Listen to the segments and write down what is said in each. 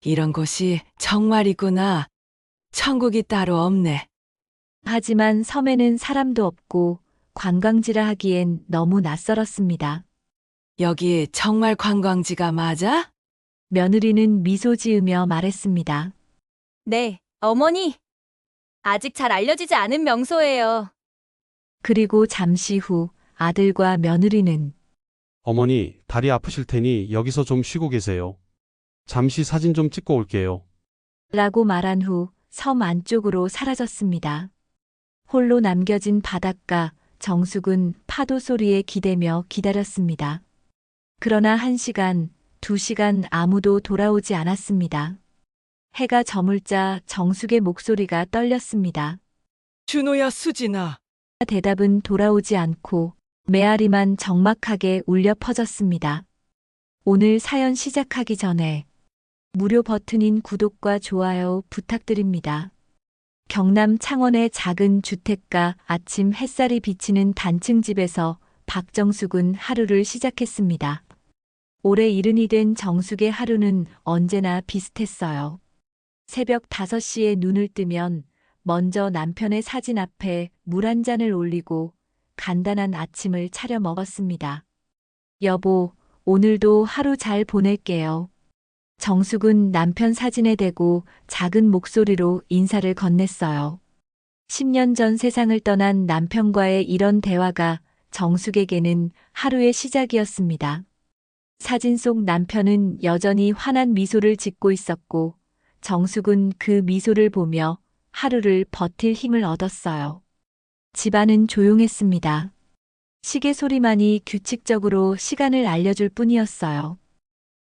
이런 곳이 정말이구나. 천국이 따로 없네. 하지만 섬에는 사람도 없고 관광지라 하기엔 너무 낯설었습니다. 여기 정말 관광지가 맞아? 며느리는 미소 지으며 말했습니다. 네, 어머니. 아직 잘 알려지지 않은 명소예요. 그리고 잠시 후 아들과 며느리는 어머니, 다리 아프실 테니 여기서 좀 쉬고 계세요. 잠시 사진 좀 찍고 올게요. 라고 말한 후 섬 안쪽으로 사라졌습니다. 홀로 남겨진 바닷가, 정숙은 파도 소리에 기대며 기다렸습니다. 그러나 1시간, 2시간 아무도 돌아오지 않았습니다. 해가 저물자 정숙의 목소리가 떨렸습니다. 준호야, 수진아. 대답은 돌아오지 않고 메아리만 적막하게 울려 퍼졌습니다. 오늘 사연 시작하기 전에 무료 버튼인 구독과 좋아요 부탁드립니다. 경남 창원의 작은 주택가 아침 햇살이 비치는 단층 집에서 박정숙은 하루를 시작했습니다. 올해 70이 된 정숙의 하루는 언제나 비슷했어요. 새벽 5시에 눈을 뜨면 먼저 남편의 사진 앞에 물 한 잔을 올리고 간단한 아침을 차려 먹었습니다. 여보, 오늘도 하루 잘 보낼게요. 정숙은 남편 사진에 대고 작은 목소리로 인사를 건넸어요. 10년 전 세상을 떠난 남편과의 이런 대화가 정숙에게는 하루의 시작이었습니다. 사진 속 남편은 여전히 환한 미소를 짓고 있었고 정숙은 그 미소를 보며 하루를 버틸 힘을 얻었어요. 집안은 조용했습니다. 시계 소리만이 규칙적으로 시간을 알려줄 뿐이었어요.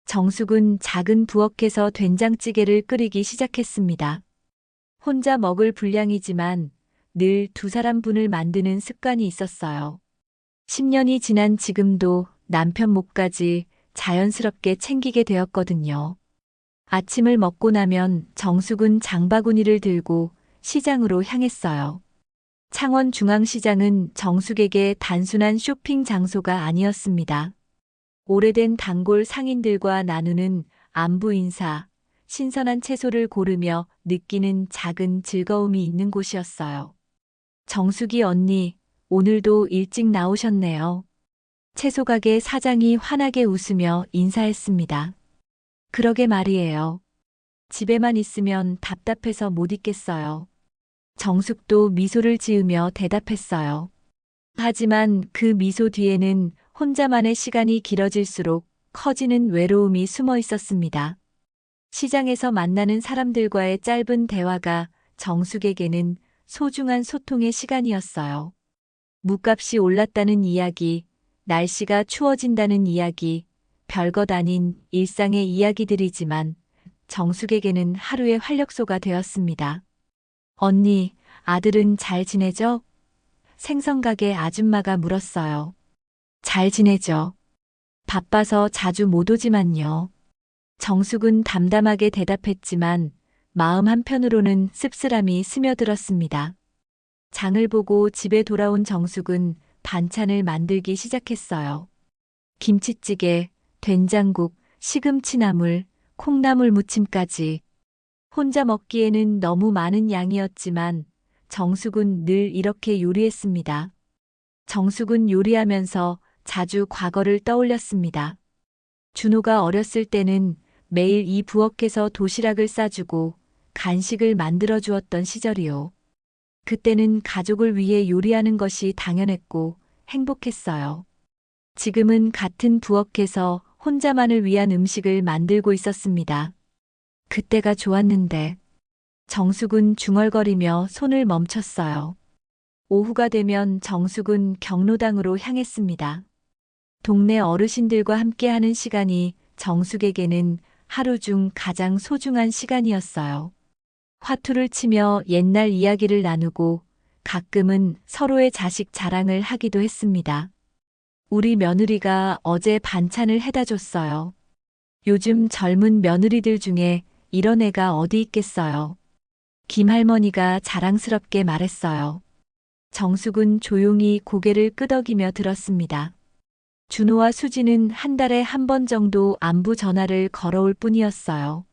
정숙은 작은 부엌에서 된장찌개를 끓이기 시작했습니다. 혼자 먹을 분량이지만 늘 2사람분을 만드는 습관이 있었어요. 10년이 지난 지금도 남편 몫까지 자연스럽게 챙기게 되었거든요. 아침을 먹고 나면 정숙은 장바구니를 들고 시장으로 향했어요. 창원 중앙시장은 정숙에게 단순한 쇼핑 장소가 아니었습니다. 오래된 단골 상인들과 나누는 안부 인사, 신선한 채소를 고르며 느끼는 작은 즐거움이 있는 곳이었어요. 정숙이 언니, 오늘도 일찍 나오셨네요. 채소가게 사장이 환하게 웃으며 인사했습니다. 그러게 말이에요. 집에만 있으면 답답해서 못 있겠어요. 정숙도 미소를 지으며 대답했어요. 하지만 그 미소 뒤에는 혼자만의 시간이 길어질수록 커지는 외로움이 숨어 있었습니다. 시장에서 만나는 사람들과의 짧은 대화가 정숙에게는 소중한 소통의 시간이었어요. 묵값이 올랐다는 이야기, 날씨가 추워진다는 이야기, 별것 아닌 일상의 이야기들이지만 정숙에게는 하루의 활력소가 되었습니다. 언니, 아들은 잘 지내죠? 생선가게 아줌마가 물었어요. 잘 지내죠. 바빠서 자주 못 오지만요. 정숙은 담담하게 대답했지만 마음 한편으로는 씁쓸함이 스며들었습니다. 장을 보고 집에 돌아온 정숙은 반찬을 만들기 시작했어요. 김치찌개, 된장국, 시금치나물, 콩나물 무침까지. 혼자 먹기에는 너무 많은 양이었지만 정숙은 늘 이렇게 요리했습니다. 정숙은 요리하면서 자주 과거를 떠올렸습니다. 준호가 어렸을 때는 매일 이 부엌에서 도시락을 싸주고 간식을 만들어 주었던 시절이요. 그때는 가족을 위해 요리하는 것이 당연했고 행복했어요. 지금은 같은 부엌에서 혼자만을 위한 음식을 만들고 있었습니다. 그때가 좋았는데 정숙은 중얼거리며 손을 멈췄어요. 오후가 되면 정숙은 경로당으로 향했습니다. 동네 어르신들과 함께하는 시간이 정숙에게는 하루 중 가장 소중한 시간이었어요. 화투를 치며 옛날 이야기를 나누고 가끔은 서로의 자식 자랑을 하기도 했습니다. 우리 며느리가 어제 반찬을 해다 줬어요. 요즘 젊은 며느리들 중에 이런 애가 어디 있겠어요. 김할머니가 자랑스럽게 말했어요. 정숙은 조용히 고개를 끄덕이며 들었습니다. 준호와 수지는 한 달에 한 번 정도 안부 전화를 걸어올 뿐이었어요.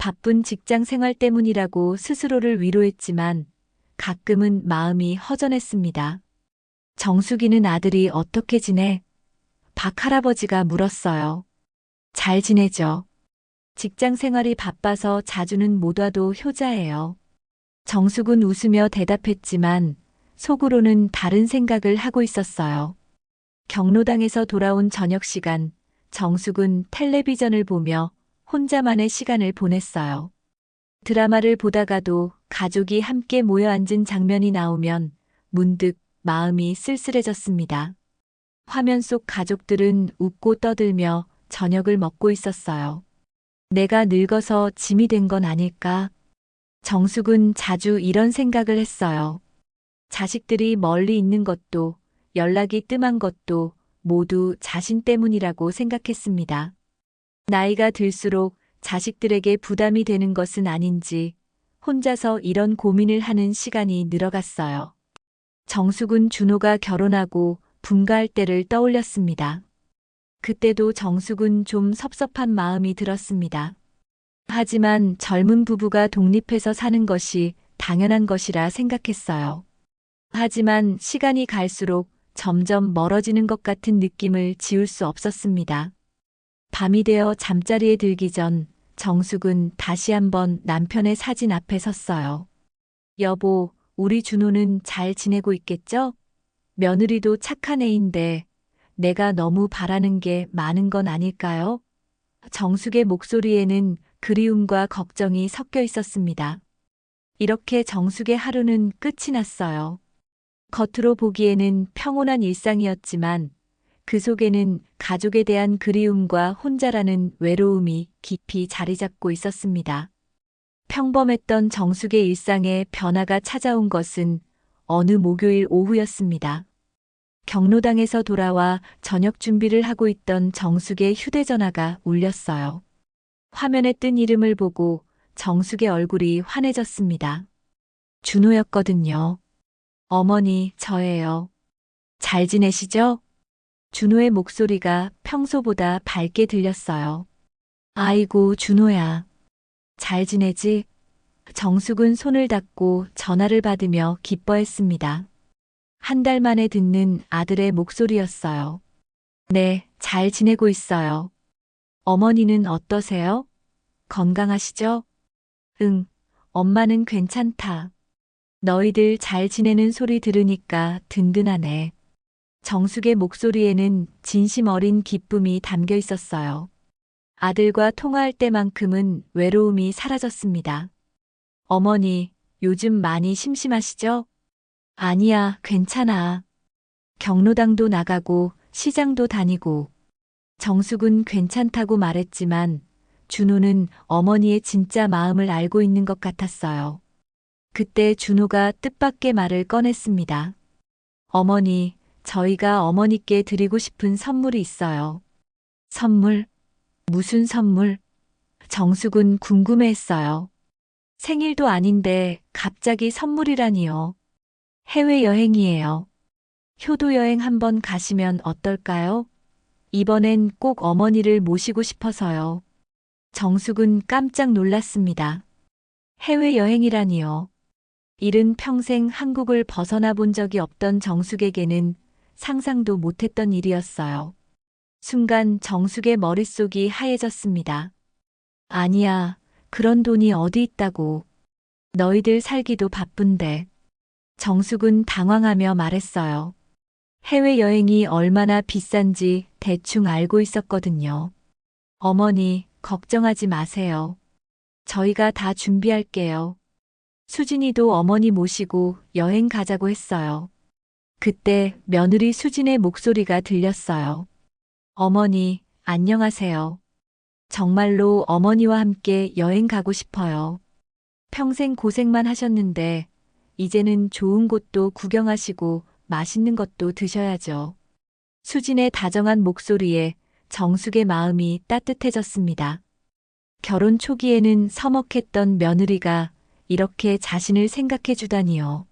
바쁜 직장 생활 때문이라고 스스로를 위로했지만 가끔은 마음이 허전했습니다. 정숙이는 아들이 어떻게 지내? 박 할아버지가 물었어요. 잘 지내죠. 직장 생활이 바빠서 자주는 못 와도 효자예요. 정숙은 웃으며 대답했지만 속으로는 다른 생각을 하고 있었어요. 경로당에서 돌아온 저녁 시간, 정숙은 텔레비전을 보며 혼자만의 시간을 보냈어요. 드라마를 보다가도 가족이 함께 모여 앉은 장면이 나오면 문득 마음이 쓸쓸해졌습니다. 화면 속 가족들은 웃고 떠들며 저녁을 먹고 있었어요. 내가 늙어서 짐이 된 건 아닐까? 정숙은 자주 이런 생각을 했어요. 자식들이 멀리 있는 것도, 연락이 뜸한 것도 모두 자신 때문이라고 생각했습니다. 나이가 들수록 자식들에게 부담이 되는 것은 아닌지 혼자서 이런 고민을 하는 시간이 늘어갔어요. 정숙은 준호가 결혼하고 분가할 때를 떠올렸습니다. 그때도 정숙은 좀 섭섭한 마음이 들었습니다. 하지만 젊은 부부가 독립해서 사는 것이 당연한 것이라 생각했어요. 하지만 시간이 갈수록 점점 멀어지는 것 같은 느낌을 지울 수 없었습니다. 밤이 되어 잠자리에 들기 전 정숙은 다시 한번 남편의 사진 앞에 섰어요. 여보, 우리 준호는 잘 지내고 있겠죠? 며느리도 착한 애인데 내가 너무 바라는 게 많은 건 아닐까요? 정숙의 목소리에는 그리움과 걱정이 섞여 있었습니다. 이렇게 정숙의 하루는 끝이 났어요. 겉으로 보기에는 평온한 일상이었지만 그 속에는 가족에 대한 그리움과 혼자라는 외로움이 깊이 자리 잡고 있었습니다. 평범했던 정숙의 일상에 변화가 찾아온 것은 어느 목요일 오후였습니다. 경로당에서 돌아와 저녁 준비를 하고 있던 정숙의 휴대전화가 울렸어요. 화면에 뜬 이름을 보고 정숙의 얼굴이 환해졌습니다. 준호였거든요. 어머니, 저예요. 잘 지내시죠? 준호의 목소리가 평소보다 밝게 들렸어요. 아이고, 준호야. 잘 지내지? 정숙은 손을 닫고 전화를 받으며 기뻐했습니다. 한 달 만에 듣는 아들의 목소리였어요. 네, 잘 지내고 있어요. 어머니는 어떠세요? 건강하시죠? 응, 엄마는 괜찮다. 너희들 잘 지내는 소리 들으니까 든든하네. 정숙의 목소리에는 진심 어린 기쁨이 담겨 있었어요. 아들과 통화할 때만큼은 외로움이 사라졌습니다. 어머니, 요즘 많이 심심하시죠? 아니야, 괜찮아. 경로당도 나가고 시장도 다니고. 정숙은 괜찮다고 말했지만 준호는 어머니의 진짜 마음을 알고 있는 것 같았어요. 그때 준호가 뜻밖의 말을 꺼냈습니다. 어머니, 저희가 어머니께 드리고 싶은 선물이 있어요. 선물? 무슨 선물? 정숙은 궁금해했어요. 생일도 아닌데 갑자기 선물이라니요. 해외여행이에요. 효도여행 한번 가시면 어떨까요? 이번엔 꼭 어머니를 모시고 싶어서요. 정숙은 깜짝 놀랐습니다. 해외여행이라니요. 일은 평생 한국을 벗어나 본 적이 없던 정숙에게는 상상도 못했던 일이었어요. 순간 정숙의 머릿속이 하얘졌습니다. 아니야, 그런 돈이 어디 있다고. 너희들 살기도 바쁜데. 정숙은 당황하며 말했어요. 해외여행이 얼마나 비싼지 대충 알고 있었거든요. 어머니, 걱정하지 마세요. 저희가 다 준비할게요. 수진이도 어머니 모시고 여행 가자고 했어요. 그때 며느리 수진의 목소리가 들렸어요. 어머니, 안녕하세요. 정말로 어머니와 함께 여행 가고 싶어요. 평생 고생만 하셨는데 이제는 좋은 곳도 구경하시고 맛있는 것도 드셔야죠. 수진의 다정한 목소리에 정숙의 마음이 따뜻해졌습니다. 결혼 초기에는 서먹했던 며느리가 이렇게 자신을 생각해 주다니요.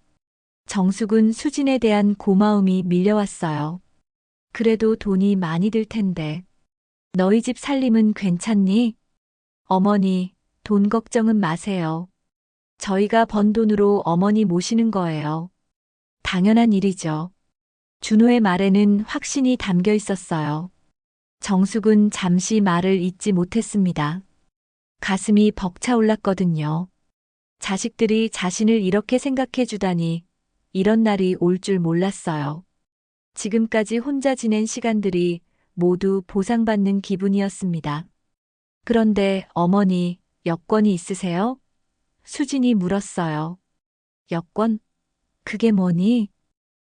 정숙은 수진에 대한 고마움이 밀려왔어요. 그래도 돈이 많이 들 텐데. 너희 집 살림은 괜찮니? 어머니, 돈 걱정은 마세요. 저희가 번 돈으로 어머니 모시는 거예요. 당연한 일이죠. 준호의 말에는 확신이 담겨 있었어요. 정숙은 잠시 말을 잇지 못했습니다. 가슴이 벅차올랐거든요. 자식들이 자신을 이렇게 생각해 주다니 이런 날이 올 줄 몰랐어요. 지금까지 혼자 지낸 시간들이 모두 보상받는 기분이었습니다. 그런데 어머니, 여권이 있으세요? 수진이 물었어요. 여권? 그게 뭐니?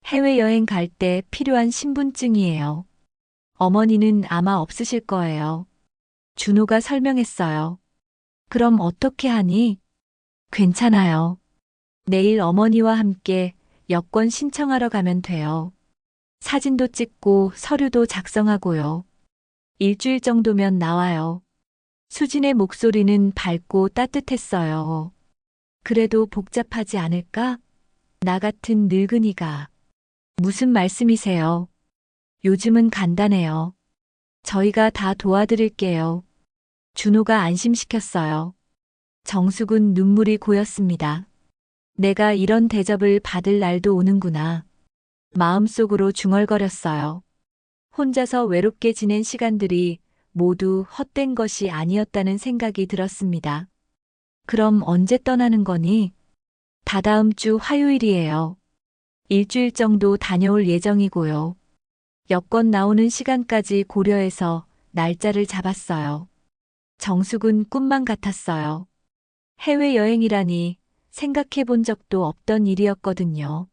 해외여행 갈 때 필요한 신분증이에요. 어머니는 아마 없으실 거예요. 준호가 설명했어요. 그럼 어떻게 하니? 괜찮아요. 내일 어머니와 함께 여권 신청하러 가면 돼요. 사진도 찍고 서류도 작성하고요. 일주일 정도면 나와요. 수진의 목소리는 밝고 따뜻했어요. 그래도 복잡하지 않을까? 나 같은 늙은이가. 무슨 말씀이세요? 요즘은 간단해요. 저희가 다 도와드릴게요. 준호가 안심시켰어요. 정숙은 눈물이 고였습니다. 내가 이런 대접을 받을 날도 오는구나. 마음속으로 중얼거렸어요. 혼자서 외롭게 지낸 시간들이 모두 헛된 것이 아니었다는 생각이 들었습니다. 그럼 언제 떠나는 거니? 다다음 주 화요일이에요. 일주일 정도 다녀올 예정이고요. 여권 나오는 시간까지 고려해서 날짜를 잡았어요. 정숙은 꿈만 같았어요. 해외여행이라니 생각해 본 적도 없던 일이었거든요.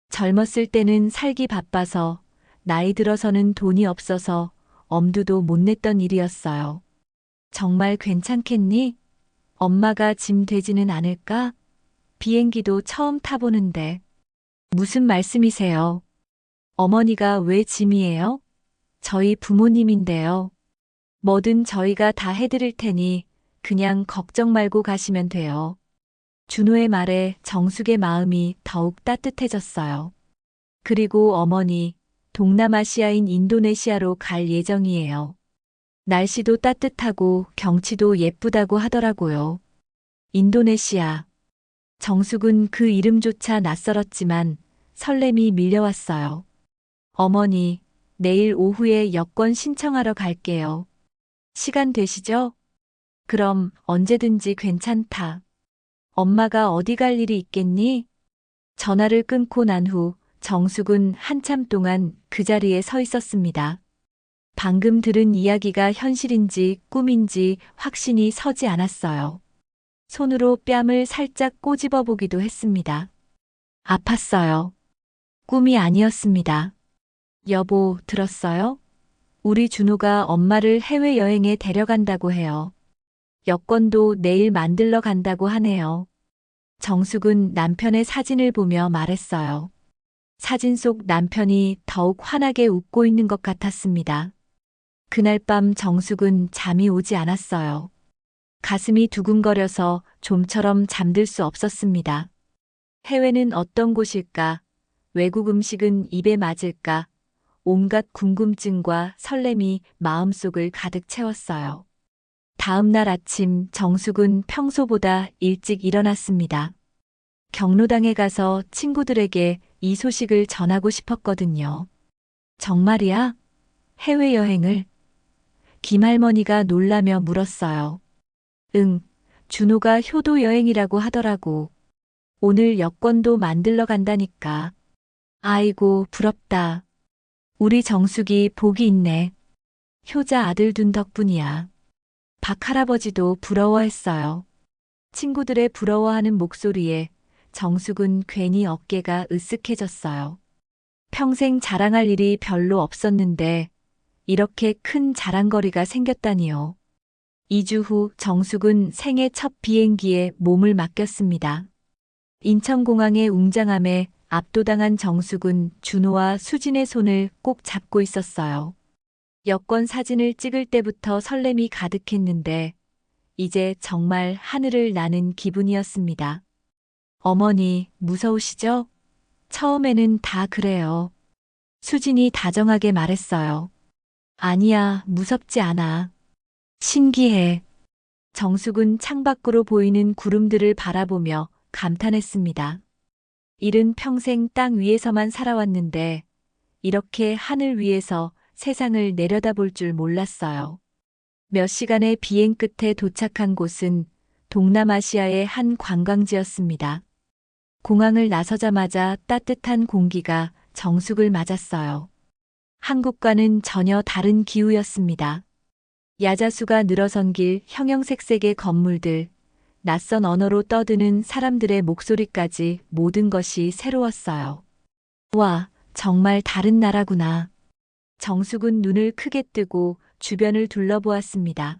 젊었을 때는 살기 바빠서, 나이 들어서는 돈이 없어서 엄두도 못 냈던 일이었어요. 정말 괜찮겠니? 엄마가 짐 되지는 않을까? 비행기도 처음 타보는데. 무슨 말씀이세요? 어머니가 왜 짐이에요? 저희 부모님인데요. 뭐든 저희가 다 해드릴 테니 그냥 걱정 말고 가시면 돼요. 준호의 말에 정숙의 마음이 더욱 따뜻해졌어요. 그리고 어머니, 동남아시아인 인도네시아로 갈 예정이에요. 날씨도 따뜻하고 경치도 예쁘다고 하더라고요. 인도네시아. 정숙은 그 이름조차 낯설었지만 설렘이 밀려왔어요. 어머니, 내일 오후에 여권 신청하러 갈게요. 시간 되시죠? 그럼 언제든지 괜찮다. 엄마가 어디 갈 일이 있겠니? 전화를 끊고 난 후 정숙은 한참 동안 그 자리에 서 있었습니다. 방금 들은 이야기가 현실인지 꿈인지 확신이 서지 않았어요. 손으로 뺨을 살짝 꼬집어 보기도 했습니다. 아팠어요. 꿈이 아니었습니다. 여보, 들었어요? 우리 준호가 엄마를 해외여행에 데려간다고 해요. 여권도 내일 만들러 간다고 하네요. 정숙은 남편의 사진을 보며 말했어요. 사진 속 남편이 더욱 환하게 웃고 있는 것 같았습니다. 그날 밤 정숙은 잠이 오지 않았어요. 가슴이 두근거려서 좀처럼 잠들 수 없었습니다. 해외는 어떤 곳일까? 외국 음식은 입에 맞을까? 온갖 궁금증과 설렘이 마음속을 가득 채웠어요. 다음 날 아침 정숙은 평소보다 일찍 일어났습니다. 경로당에 가서 친구들에게 이 소식을 전하고 싶었거든요. 정말이야? 해외여행을? 김할머니가 놀라며 물었어요. 응, 준호가 효도 여행이라고 하더라고. 오늘 여권도 만들러 간다니까. 아이고, 부럽다. 우리 정숙이 복이 있네. 효자 아들 둔 덕분이야. 박 할아버지도 부러워했어요. 친구들의 부러워하는 목소리에 정숙은 괜히 어깨가 으쓱해졌어요. 평생 자랑할 일이 별로 없었는데 이렇게 큰 자랑거리가 생겼다니요. 2주 후 정숙은 생애 첫 비행기에 몸을 맡겼습니다. 인천공항의 웅장함에 압도당한 정숙은 준호와 수진의 손을 꼭 잡고 있었어요. 여권 사진을 찍을 때부터 설렘이 가득했는데 이제 정말 하늘을 나는 기분이었습니다. 어머니, 무서우시죠? 처음에는 다 그래요. 수진이 다정하게 말했어요. 아니야, 무섭지 않아. 신기해. 정숙은 창밖으로 보이는 구름들을 바라보며 감탄했습니다. 일은 평생 땅 위에서만 살아왔는데 이렇게 하늘 위에서 세상을 내려다볼 줄 몰랐어요. 몇 시간의 비행 끝에 도착한 곳은 동남아시아의 한 관광지였습니다. 공항을 나서자마자 따뜻한 공기가 정숙을 맞았어요. 한국과는 전혀 다른 기후였습니다. 야자수가 늘어선 길, 형형색색의 건물들, 낯선 언어로 떠드는 사람들의 목소리까지 모든 것이 새로웠어요. 와, 정말 다른 나라구나. 정숙은 눈을 크게 뜨고 주변을 둘러보았습니다.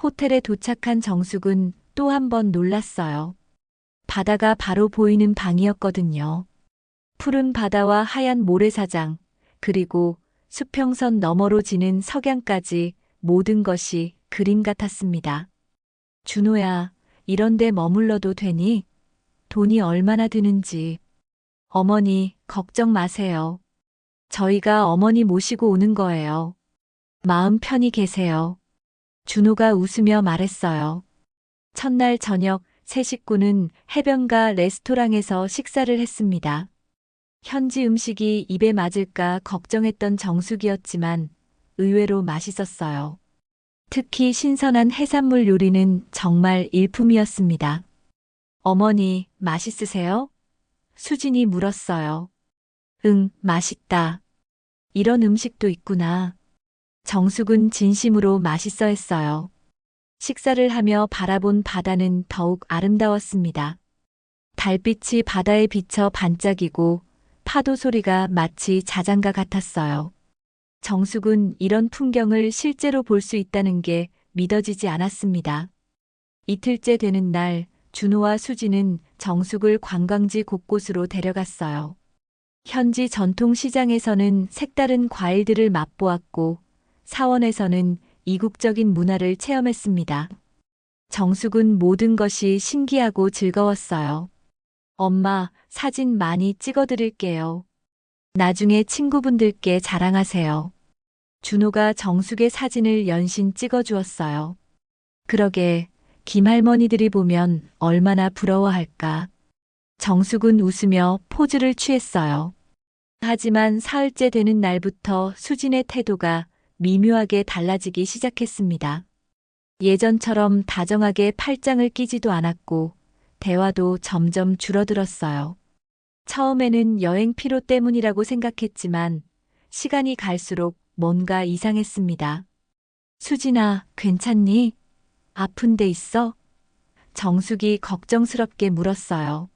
호텔에 도착한 정숙은 또 한 번 놀랐어요. 바다가 바로 보이는 방이었거든요. 푸른 바다와 하얀 모래사장, 그리고 수평선 너머로 지는 석양까지 모든 것이 그림 같았습니다. 준호야, 이런데 머물러도 되니? 돈이 얼마나 드는지. 어머니, 걱정 마세요. 저희가 어머니 모시고 오는 거예요. 마음 편히 계세요. 준호가 웃으며 말했어요. 첫날 저녁 세 식구는 해변가 레스토랑에서 식사를 했습니다. 현지 음식이 입에 맞을까 걱정했던 정숙이었지만 의외로 맛있었어요. 특히 신선한 해산물 요리는 정말 일품이었습니다. 어머니, 맛있으세요? 수진이 물었어요. 응, 맛있다. 이런 음식도 있구나. 정숙은 진심으로 맛있어 했어요. 식사를 하며 바라본 바다는 더욱 아름다웠습니다. 달빛이 바다에 비쳐 반짝이고 파도 소리가 마치 자장가 같았어요. 정숙은 이런 풍경을 실제로 볼 수 있다는 게 믿어지지 않았습니다. 이틀째 되는 날, 준호와 수지는 정숙을 관광지 곳곳으로 데려갔어요. 현지 전통시장에서는 색다른 과일들을 맛보았고, 사원에서는 이국적인 문화를 체험했습니다. 정숙은 모든 것이 신기하고 즐거웠어요. 엄마, 사진 많이 찍어드릴게요. 나중에 친구분들께 자랑하세요. 준호가 정숙의 사진을 연신 찍어주었어요. 그러게, 김할머니들이 보면 얼마나 부러워할까. 정숙은 웃으며 포즈를 취했어요. 하지만 사흘째 되는 날부터 수진의 태도가 미묘하게 달라지기 시작했습니다. 예전처럼 다정하게 팔짱을 끼지도 않았고 대화도 점점 줄어들었어요. 처음에는 여행 피로 때문이라고 생각했지만 시간이 갈수록 뭔가 이상했습니다. 수진아, 괜찮니? 아픈 데 있어? 정숙이 걱정스럽게 물었어요.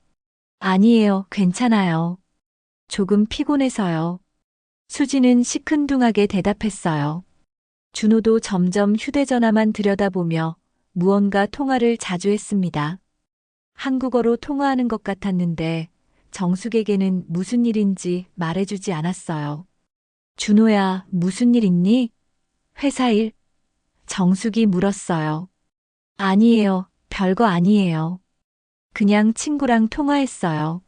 아니에요, 괜찮아요. 조금 피곤해서요. 수지는 시큰둥하게 대답했어요. 준호도 점점 휴대전화만 들여다보며 무언가 통화를 자주 했습니다. 한국어로 통화하는 것 같았는데 정숙에게는 무슨 일인지 말해주지 않았어요. 준호야, 무슨 일 있니? 회사 일? 정숙이 물었어요. 아니에요, 별거 아니에요. 그냥 친구랑 통화했어요.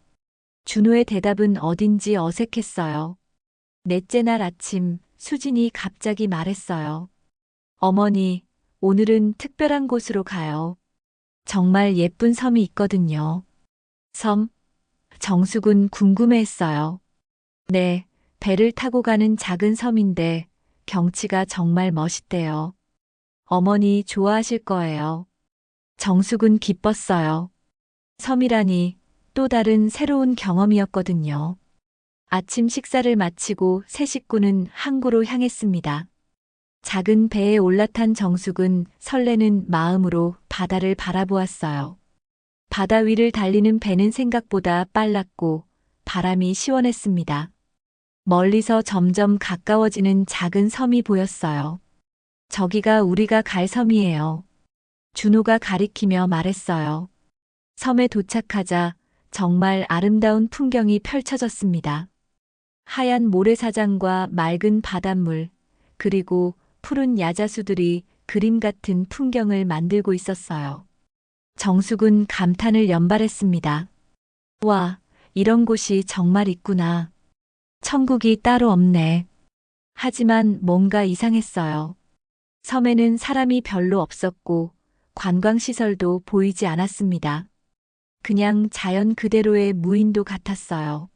준호의 대답은 어딘지 어색했어요. 넷째 날 아침, 수진이 갑자기 말했어요. 어머니, 오늘은 특별한 곳으로 가요. 정말 예쁜 섬이 있거든요. 섬? 정숙은 궁금해했어요. 네, 배를 타고 가는 작은 섬인데 경치가 정말 멋있대요. 어머니 좋아하실 거예요. 정숙은 기뻤어요. 섬이라니 또 다른 새로운 경험이었거든요. 아침 식사를 마치고 세 식구는 항구로 향했습니다. 작은 배에 올라탄 정숙은 설레는 마음으로 바다를 바라보았어요. 바다 위를 달리는 배는 생각보다 빨랐고 바람이 시원했습니다. 멀리서 점점 가까워지는 작은 섬이 보였어요. 저기가 우리가 갈 섬이에요. 준호가 가리키며 말했어요. 섬에 도착하자 정말 아름다운 풍경이 펼쳐졌습니다. 하얀 모래사장과 맑은 바닷물, 그리고 푸른 야자수들이 그림 같은 풍경을 만들고 있었어요. 정숙은 감탄을 연발했습니다. 와, 이런 곳이 정말 있구나. 천국이 따로 없네. 하지만 뭔가 이상했어요. 섬에는 사람이 별로 없었고 관광시설도 보이지 않았습니다. 그냥 자연 그대로의 무인도 같았어요.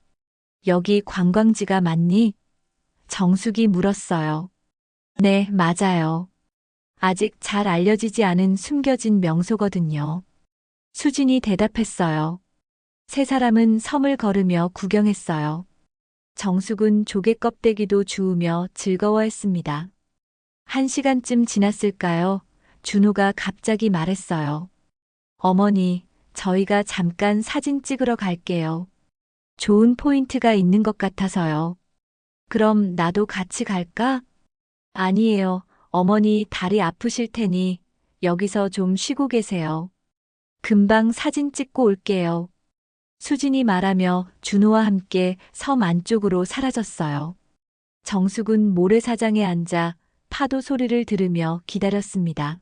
여기 관광지가 맞니? 정숙이 물었어요. 네, 맞아요. 아직 잘 알려지지 않은 숨겨진 명소거든요. 수진이 대답했어요. 세 사람은 섬을 걸으며 구경했어요. 정숙은 조개 껍데기도 주우며 즐거워했습니다. 1시간쯤 지났을까요? 준호가 갑자기 말했어요. 어머니, 저희가 잠깐 사진 찍으러 갈게요. 좋은 포인트가 있는 것 같아서요. 그럼 나도 같이 갈까? 아니에요. 어머니 다리 아프실 테니 여기서 좀 쉬고 계세요. 금방 사진 찍고 올게요. 수진이 말하며 준호와 함께 섬 안쪽으로 사라졌어요. 정숙은 모래사장에 앉아 파도 소리를 들으며 기다렸습니다.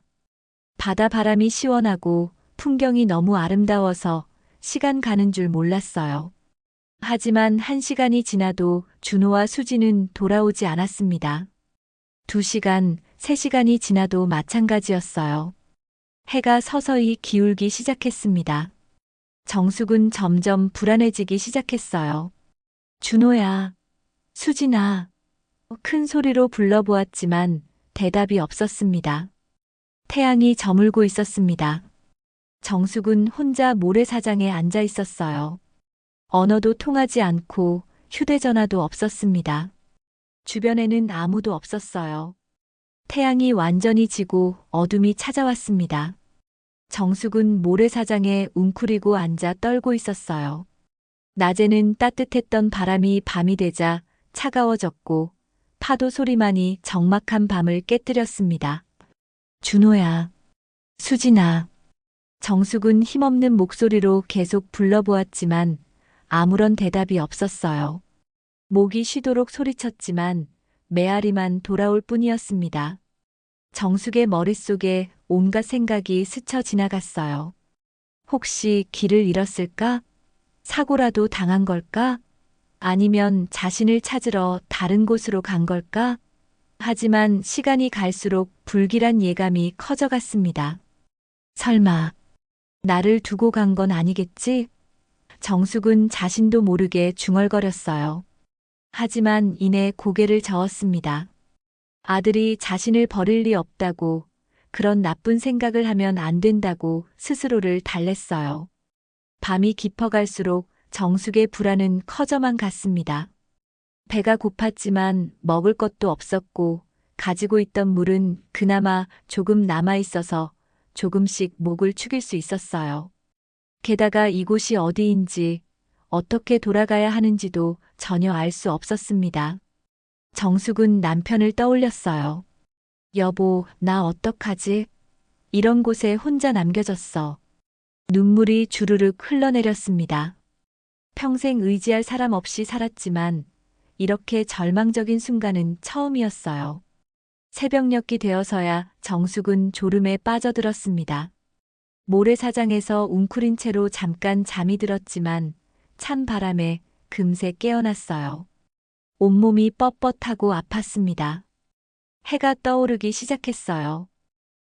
바다 바람이 시원하고 풍경이 너무 아름다워서 시간 가는 줄 몰랐어요. 하지만 1시간이 지나도 준호와 수진은 돌아오지 않았습니다. 2시간, 3시간이 지나도 마찬가지였어요. 해가 서서히 기울기 시작했습니다. 정숙은 점점 불안해지기 시작했어요. 준호야, 수진아. 큰 소리로 불러보았지만 대답이 없었습니다. 태양이 저물고 있었습니다. 정숙은 혼자 모래사장에 앉아 있었어요. 언어도 통하지 않고 휴대전화도 없었습니다. 주변에는 아무도 없었어요. 태양이 완전히 지고 어둠이 찾아왔습니다. 정숙은 모래사장에 웅크리고 앉아 떨고 있었어요. 낮에는 따뜻했던 바람이 밤이 되자 차가워졌고 파도 소리만이 적막한 밤을 깨뜨렸습니다. 준호야, 수진아. 정숙은 힘없는 목소리로 계속 불러보았지만 아무런 대답이 없었어요. 목이 쉬도록 소리쳤지만 메아리만 돌아올 뿐이었습니다. 정숙의 머릿속에 온갖 생각이 스쳐 지나갔어요. 혹시 길을 잃었을까? 사고라도 당한 걸까? 아니면 자신을 찾으러 다른 곳으로 간 걸까? 하지만 시간이 갈수록 불길한 예감이 커져갔습니다. 설마 나를 두고 간 건 아니겠지? 정숙은 자신도 모르게 중얼거렸어요. 하지만 이내 고개를 저었습니다. 아들이 자신을 버릴 리 없다고, 그런 나쁜 생각을 하면 안 된다고 스스로를 달랬어요. 밤이 깊어갈수록 정숙의 불안은 커져만 갔습니다. 배가 고팠지만 먹을 것도 없었고 가지고 있던 물은 그나마 조금 남아있어서 조금씩 목을 축일 수 있었어요. 게다가 이곳이 어디인지 어떻게 돌아가야 하는지도 전혀 알 수 없었습니다. 정숙은 남편을 떠올렸어요. 여보, 나 어떡하지? 이런 곳에 혼자 남겨졌어. 눈물이 주르륵 흘러내렸습니다. 평생 의지할 사람 없이 살았지만 이렇게 절망적인 순간은 처음이었어요. 새벽녘이 되어서야 정숙은 졸음에 빠져들었습니다. 모래사장에서 웅크린 채로 잠깐 잠이 들었지만 찬 바람에 금세 깨어났어요. 온몸이 뻣뻣하고 아팠습니다. 해가 떠오르기 시작했어요.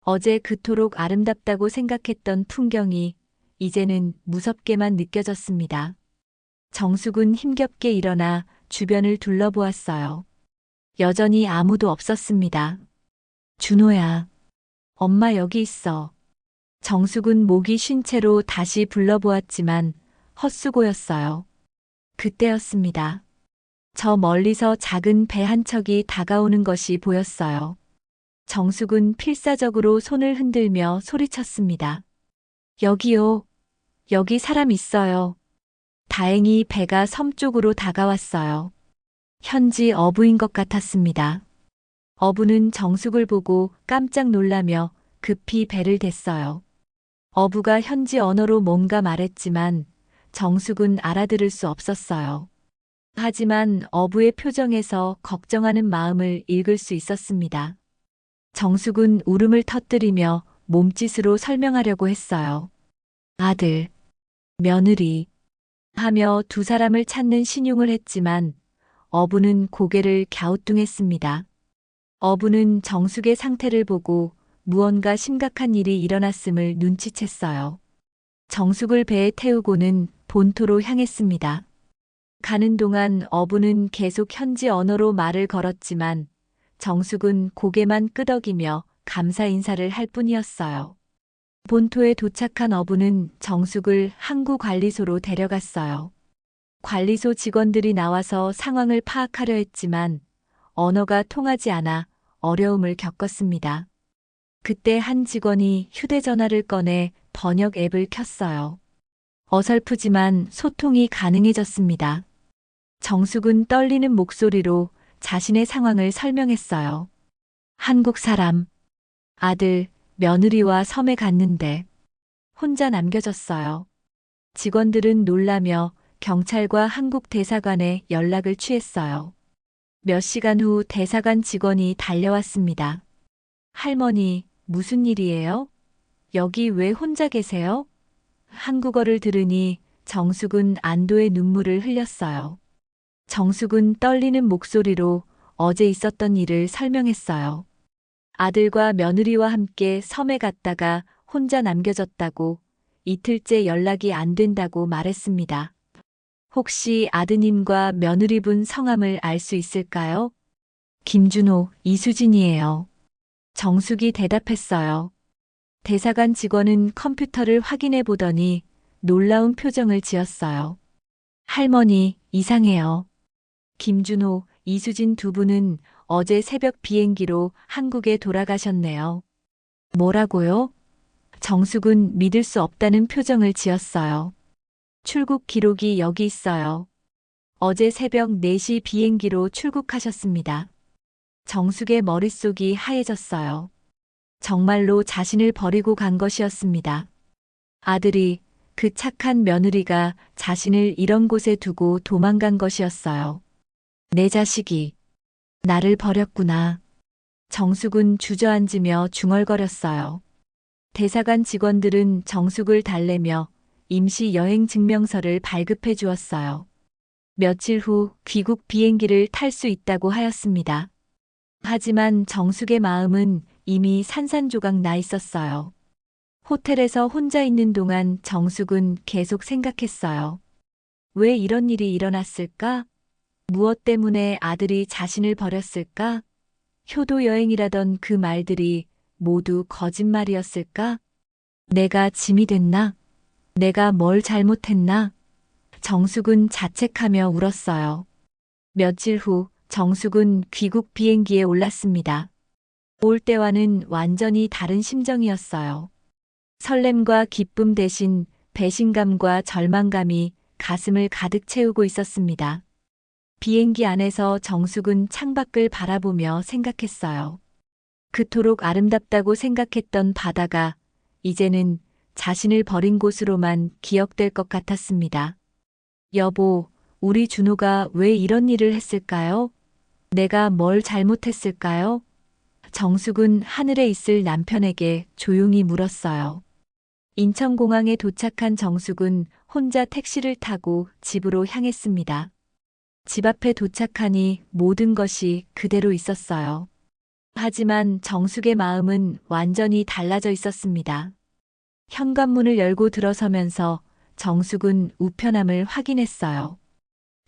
어제 그토록 아름답다고 생각했던 풍경이 이제는 무섭게만 느껴졌습니다. 정숙은 힘겹게 일어나 주변을 둘러보았어요. 여전히 아무도 없었습니다. 준호야, 엄마 여기 있어. 정숙은 목이 쉰 채로 다시 불러보았지만 헛수고였어요. 그때였습니다. 저 멀리서 작은 배 한 척이 다가오는 것이 보였어요. 정숙은 필사적으로 손을 흔들며 소리쳤습니다. 여기요. 여기 사람 있어요. 다행히 배가 섬 쪽으로 다가왔어요. 현지 어부인 것 같았습니다. 어부는 정숙을 보고 깜짝 놀라며 급히 배를 댔어요. 어부가 현지 언어로 뭔가 말했지만 정숙은 알아들을 수 없었어요. 하지만 어부의 표정에서 걱정하는 마음을 읽을 수 있었습니다. 정숙은 울음을 터뜨리며 몸짓으로 설명하려고 했어요. 아들, 며느리 하며 두 사람을 찾는 신용을 했지만 어부는 고개를 갸우뚱했습니다. 어부는 정숙의 상태를 보고 무언가 심각한 일이 일어났음을 눈치챘어요. 정숙을 배에 태우고는 본토로 향했습니다. 가는 동안 어부는 계속 현지 언어로 말을 걸었지만 정숙은 고개만 끄덕이며 감사 인사를 할 뿐이었어요. 본토에 도착한 어부는 정숙을 항구 관리소로 데려갔어요. 관리소 직원들이 나와서 상황을 파악하려 했지만 언어가 통하지 않아 어려움을 겪었습니다. 그때 한 직원이 휴대전화를 꺼내 번역 앱을 켰어요. 어설프지만 소통이 가능해졌습니다. 정숙은 떨리는 목소리로 자신의 상황을 설명했어요. 한국 사람, 아들, 며느리와 섬에 갔는데 혼자 남겨졌어요. 직원들은 놀라며 경찰과 한국 대사관에 연락을 취했어요. 몇 시간 후 대사관 직원이 달려왔습니다. 할머니, 무슨 일이에요? 여기 왜 혼자 계세요? 한국어를 들으니 정숙은 안도의 눈물을 흘렸어요. 정숙은 떨리는 목소리로 어제 있었던 일을 설명했어요. 아들과 며느리와 함께 섬에 갔다가 혼자 남겨졌다고 이틀째 연락이 안 된다고 말했습니다. 혹시 아드님과 며느리분 성함을 알 수 있을까요? 김준호, 이수진이에요. 정숙이 대답했어요. 대사관 직원은 컴퓨터를 확인해 보더니 놀라운 표정을 지었어요. 할머니, 이상해요. 김준호, 이수진 두 분은 어제 새벽 비행기로 한국에 돌아가셨네요. 뭐라고요? 정숙은 믿을 수 없다는 표정을 지었어요. 출국 기록이 여기 있어요. 어제 새벽 4시 비행기로 출국하셨습니다. 정숙의 머릿속이 하얘졌어요. 정말로 자신을 버리고 간 것이었습니다. 아들이, 그 착한 며느리가 자신을 이런 곳에 두고 도망간 것이었어요. 내 자식이 나를 버렸구나. 정숙은 주저앉으며 중얼거렸어요. 대사관 직원들은 정숙을 달래며 임시 여행 증명서를 발급해 주었어요. 며칠 후 귀국 비행기를 탈 수 있다고 하였습니다. 하지만 정숙의 마음은 이미 산산조각 나 있었어요. 호텔에서 혼자 있는 동안 정숙은 계속 생각했어요. 왜 이런 일이 일어났을까? 무엇 때문에 아들이 자신을 버렸을까? 효도 여행이라던 그 말들이 모두 거짓말이었을까? 내가 짐이 됐나? 내가 뭘 잘못했나? 정숙은 자책하며 울었어요. 며칠 후 정숙은 귀국 비행기에 올랐습니다. 올 때와는 완전히 다른 심정이었어요. 설렘과 기쁨 대신 배신감과 절망감이 가슴을 가득 채우고 있었습니다. 비행기 안에서 정숙은 창밖을 바라보며 생각했어요. 그토록 아름답다고 생각했던 바다가 이제는 자신을 버린 곳으로만 기억될 것 같았습니다. 여보, 우리 준호가 왜 이런 일을 했을까요? 내가 뭘 잘못했을까요? 정숙은 하늘에 있을 남편에게 조용히 물었어요. 인천공항에 도착한 정숙은 혼자 택시를 타고 집으로 향했습니다. 집 앞에 도착하니 모든 것이 그대로 있었어요. 하지만 정숙의 마음은 완전히 달라져 있었습니다. 현관문을 열고 들어서면서 정숙은 우편함을 확인했어요.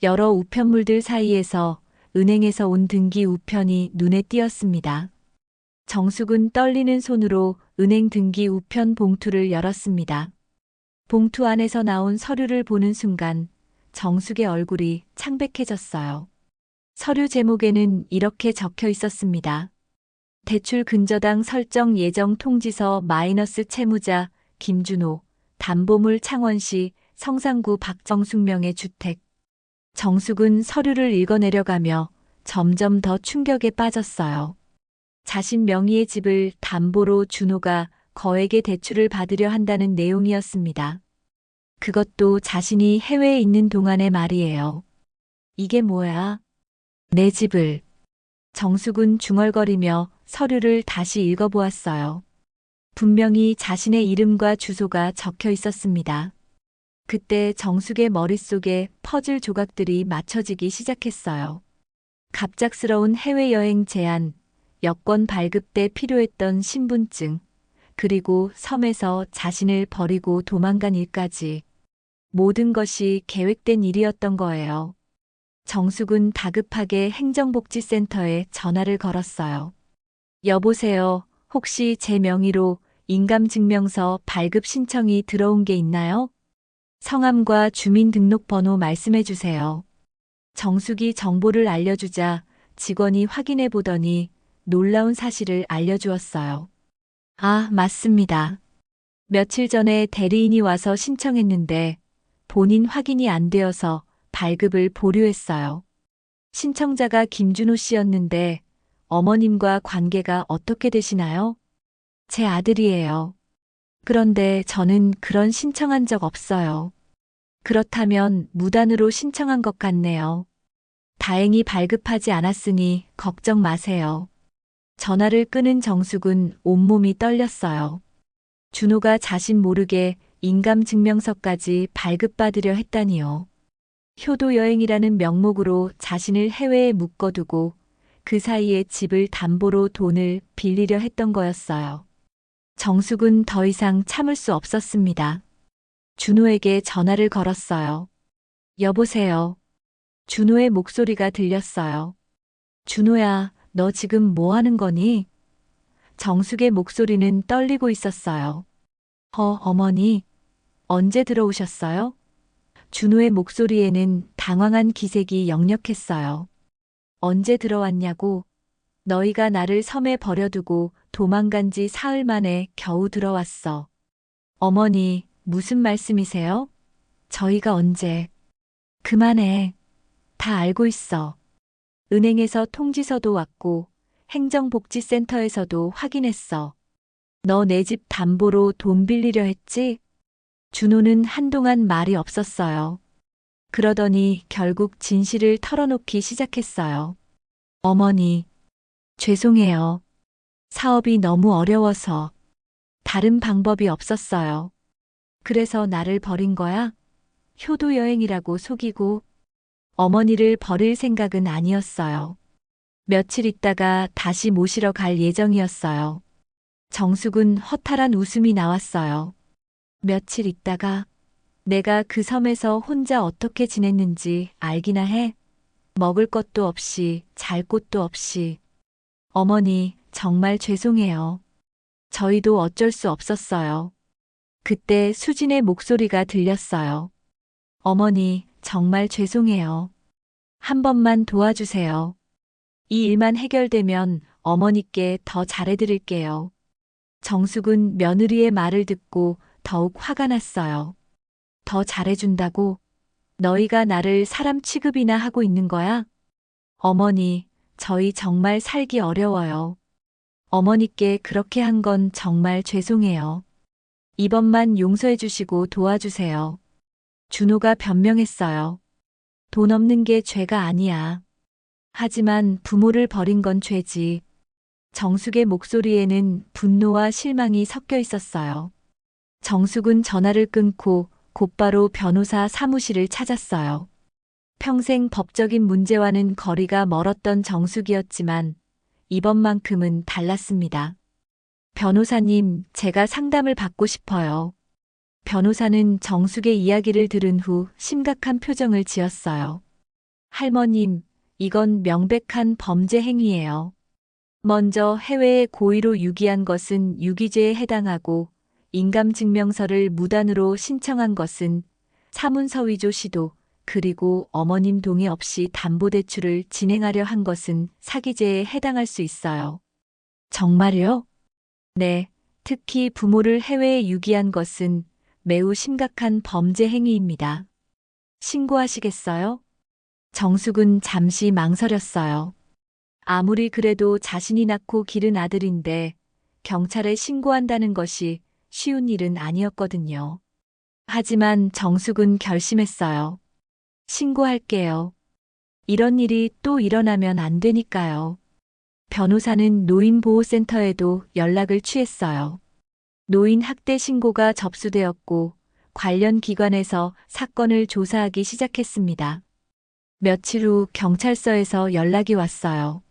여러 우편물들 사이에서 은행에서 온 등기 우편이 눈에 띄었습니다. 정숙은 떨리는 손으로 은행 등기 우편 봉투를 열었습니다. 봉투 안에서 나온 서류를 보는 순간 정숙의 얼굴이 창백해졌어요. 서류 제목에는 이렇게 적혀 있었습니다. 대출 근저당 설정 예정 통지서 마이너스 채무자 김준호, 담보물 창원시 성산구 박정숙 명의 주택. 정숙은 서류를 읽어내려가며 점점 더 충격에 빠졌어요. 자신 명의의 집을 담보로 준호가 거액의 대출을 받으려 한다는 내용이었습니다. 그것도 자신이 해외에 있는 동안의 말이에요. 이게 뭐야? 내 집을. 정숙은 중얼거리며 서류를 다시 읽어보았어요. 분명히 자신의 이름과 주소가 적혀 있었습니다. 그때 정숙의 머릿속에 퍼즐 조각들이 맞춰지기 시작했어요. 갑작스러운 해외여행 제안, 여권 발급 때 필요했던 신분증, 그리고 섬에서 자신을 버리고 도망간 일까지 모든 것이 계획된 일이었던 거예요. 정숙은 다급하게 행정복지센터에 전화를 걸었어요. 여보세요. 혹시 제 명의로 인감증명서 발급 신청이 들어온 게 있나요? 성함과 주민등록번호 말씀해 주세요. 정숙이 정보를 알려주자 직원이 확인해 보더니 놀라운 사실을 알려주었어요. 아, 맞습니다. 며칠 전에 대리인이 와서 신청했는데 본인 확인이 안 되어서 발급을 보류했어요. 신청자가 김준호 씨였는데 어머님과 관계가 어떻게 되시나요? 제 아들이에요. 그런데 저는 그런 신청한 적 없어요. 그렇다면 무단으로 신청한 것 같네요. 다행히 발급하지 않았으니 걱정 마세요. 전화를 끊은 정숙은 온몸이 떨렸어요. 준호가 자신 모르게 인감증명서까지 발급받으려 했다니요. 효도 여행이라는 명목으로 자신을 해외에 묶어두고 그 사이에 집을 담보로 돈을 빌리려 했던 거였어요. 정숙은 더 이상 참을 수 없었습니다. 준호에게 전화를 걸었어요. 여보세요. 준호의 목소리가 들렸어요. 준호야, 너 지금 뭐 하는 거니? 정숙의 목소리는 떨리고 있었어요. 어머니, 언제 들어오셨어요? 준호의 목소리에는 당황한 기색이 역력했어요. 언제 들어왔냐고? 너희가 나를 섬에 버려두고 도망간 지 사흘 만에 겨우 들어왔어. 어머니, 무슨 말씀이세요? 저희가 언제? 그만해. 다 알고 있어. 은행에서 통지서도 왔고 행정복지센터에서도 확인했어. 너 내 집 담보로 돈 빌리려 했지? 준호는 한동안 말이 없었어요. 그러더니 결국 진실을 털어놓기 시작했어요. 어머니, 죄송해요. 사업이 너무 어려워서 다른 방법이 없었어요. 그래서 나를 버린 거야? 효도 여행이라고 속이고 어머니를 버릴 생각은 아니었어요. 며칠 있다가 다시 모시러 갈 예정이었어요. 정숙은 허탈한 웃음이 나왔어요. 며칠 있다가 내가 그 섬에서 혼자 어떻게 지냈는지 알기나 해? 먹을 것도 없이 잘 곳도 없이. 어머니, 정말 죄송해요. 저희도 어쩔 수 없었어요. 그때 수진의 목소리가 들렸어요. 어머니, 정말 죄송해요. 한 번만 도와주세요. 이 일만 해결되면 어머니께 더 잘해드릴게요. 정숙은 며느리의 말을 듣고 더욱 화가 났어요. 더 잘해준다고? 너희가 나를 사람 취급이나 하고 있는 거야? 어머니, 저희 정말 살기 어려워요. 어머니께 그렇게 한 건 정말 죄송해요. 이번만 용서해 주시고 도와주세요. 준호가 변명했어요. 돈 없는 게 죄가 아니야. 하지만 부모를 버린 건 죄지. 정숙의 목소리에는 분노와 실망이 섞여 있었어요. 정숙은 전화를 끊고 곧바로 변호사 사무실을 찾았어요. 평생 법적인 문제와는 거리가 멀었던 정숙이었지만 이번만큼은 달랐습니다. 변호사님, 제가 상담을 받고 싶어요. 변호사는 정숙의 이야기를 들은 후 심각한 표정을 지었어요. 할머님, 이건 명백한 범죄 행위예요. 먼저 해외에 고의로 유기한 것은 유기죄에 해당하고 인감증명서를 무단으로 신청한 것은 사문서 위조 시도, 그리고 어머님 동의 없이 담보대출을 진행하려 한 것은 사기죄에 해당할 수 있어요. 정말요? 네, 특히 부모를 해외에 유기한 것은 매우 심각한 범죄 행위입니다. 신고하시겠어요? 정숙은 잠시 망설였어요. 아무리 그래도 자신이 낳고 기른 아들인데 경찰에 신고한다는 것이 쉬운 일은 아니었거든요. 하지만 정숙은 결심했어요. 신고할게요. 이런 일이 또 일어나면 안 되니까요. 변호사는 노인보호센터에도 연락을 취했어요. 노인 학대 신고가 접수되었고 관련 기관에서 사건을 조사하기 시작했습니다. 며칠 후 경찰서에서 연락이 왔어요.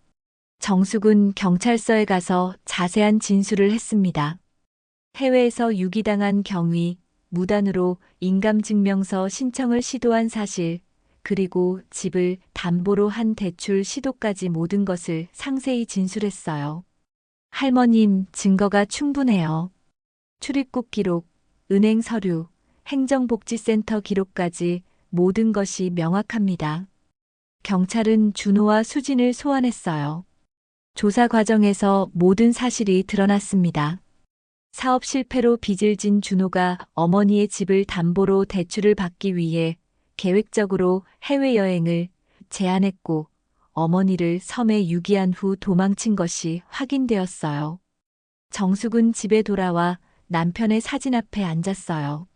정숙은 경찰서에 가서 자세한 진술을 했습니다. 해외에서 유기당한 경위, 무단으로 인감증명서 신청을 시도한 사실, 그리고 집을 담보로 한 대출 시도까지 모든 것을 상세히 진술했어요. 할머님, 증거가 충분해요. 출입국 기록, 은행 서류, 행정복지센터 기록까지 모든 것이 명확합니다. 경찰은 준호와 수진을 소환했어요. 조사 과정에서 모든 사실이 드러났습니다. 사업 실패로 빚을 진 준호가 어머니의 집을 담보로 대출을 받기 위해 계획적으로 해외여행을 제안했고 어머니를 섬에 유기한 후 도망친 것이 확인되었어요. 정숙은 집에 돌아와 남편의 사진 앞에 앉았어요.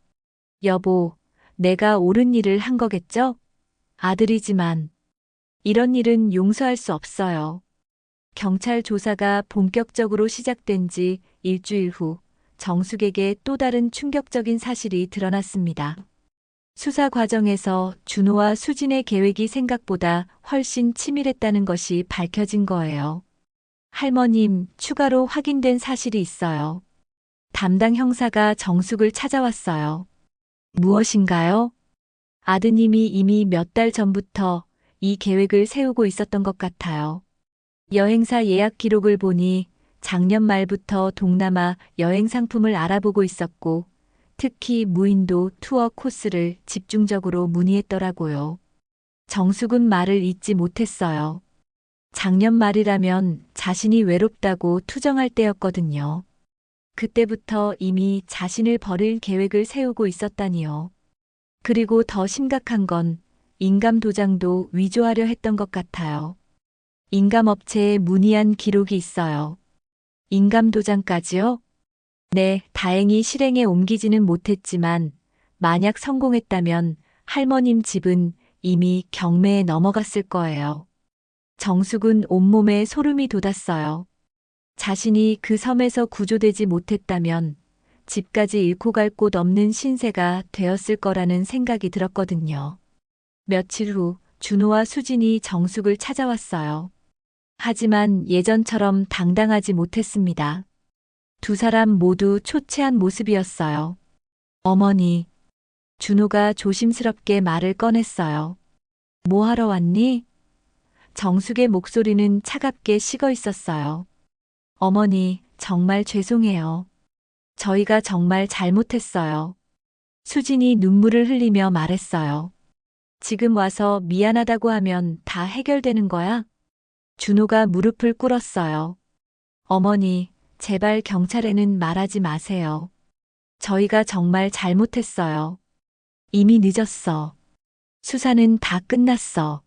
여보, 내가 옳은 일을 한 거겠죠? 아들이지만 이런 일은 용서할 수 없어요. 경찰 조사가 본격적으로 시작된 지 일주일 후 정숙에게 또 다른 충격적인 사실이 드러났습니다. 수사 과정에서 준호와 수진의 계획이 생각보다 훨씬 치밀했다는 것이 밝혀진 거예요. 할머님, 추가로 확인된 사실이 있어요. 담당 형사가 정숙을 찾아왔어요. 무엇인가요? 아드님이 이미 몇 달 전부터 이 계획을 세우고 있었던 것 같아요. 여행사 예약 기록을 보니 작년 말부터 동남아 여행 상품을 알아보고 있었고, 특히 무인도 투어 코스를 집중적으로 문의했더라고요. 정숙은 말을 잇지 못했어요. 작년 말이라면 자신이 외롭다고 투정할 때였거든요. 그때부터 이미 자신을 버릴 계획을 세우고 있었다니요. 그리고 더 심각한 건 인감 도장도 위조하려 했던 것 같아요. 인감 업체에 문의한 기록이 있어요. 인감 도장까지요? 네, 다행히 실행에 옮기지는 못했지만 만약 성공했다면 할머님 집은 이미 경매에 넘어갔을 거예요. 정숙은 온몸에 소름이 돋았어요. 자신이 그 섬에서 구조되지 못했다면 집까지 잃고 갈 곳 없는 신세가 되었을 거라는 생각이 들었거든요. 며칠 후 준호와 수진이 정숙을 찾아왔어요. 하지만 예전처럼 당당하지 못했습니다. 두 사람 모두 초췌한 모습이었어요. 어머니, 준호가 조심스럽게 말을 꺼냈어요. 뭐 하러 왔니? 정숙의 목소리는 차갑게 식어 있었어요. 어머니, 정말 죄송해요. 저희가 정말 잘못했어요. 수진이 눈물을 흘리며 말했어요. 지금 와서 미안하다고 하면 다 해결되는 거야? 준호가 무릎을 꿇었어요. 어머니, 제발 경찰에는 말하지 마세요. 저희가 정말 잘못했어요. 이미 늦었어. 수사는 다 끝났어.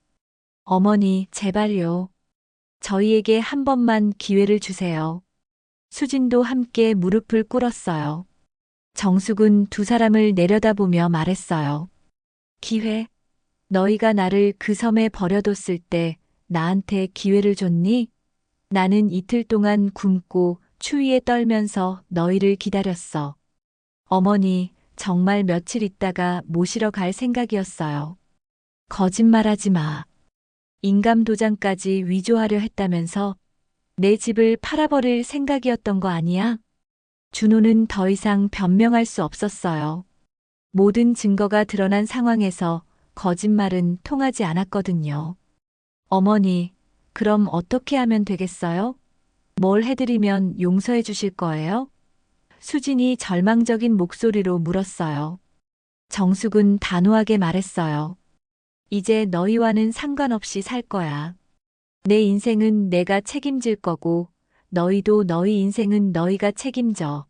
어머니, 제발요. 저희에게 한 번만 기회를 주세요. 수진도 함께 무릎을 꿇었어요. 정숙은 두 사람을 내려다보며 말했어요. 기회? 너희가 나를 그 섬에 버려뒀을 때 나한테 기회를 줬니? 나는 이틀 동안 굶고 추위에 떨면서 너희를 기다렸어. 어머니, 정말 며칠 있다가 모시러 갈 생각이었어요. 거짓말하지 마. 인감 도장까지 위조하려 했다면서 내 집을 팔아버릴 생각이었던 거 아니야? 준호는 더 이상 변명할 수 없었어요. 모든 증거가 드러난 상황에서 거짓말은 통하지 않았거든요. 어머니, 그럼 어떻게 하면 되겠어요? 뭘 해드리면 용서해 주실 거예요? 수진이 절망적인 목소리로 물었어요. 정숙은 단호하게 말했어요. 이제 너희와는 상관없이 살 거야. 내 인생은 내가 책임질 거고 너희도 너희 인생은 너희가 책임져.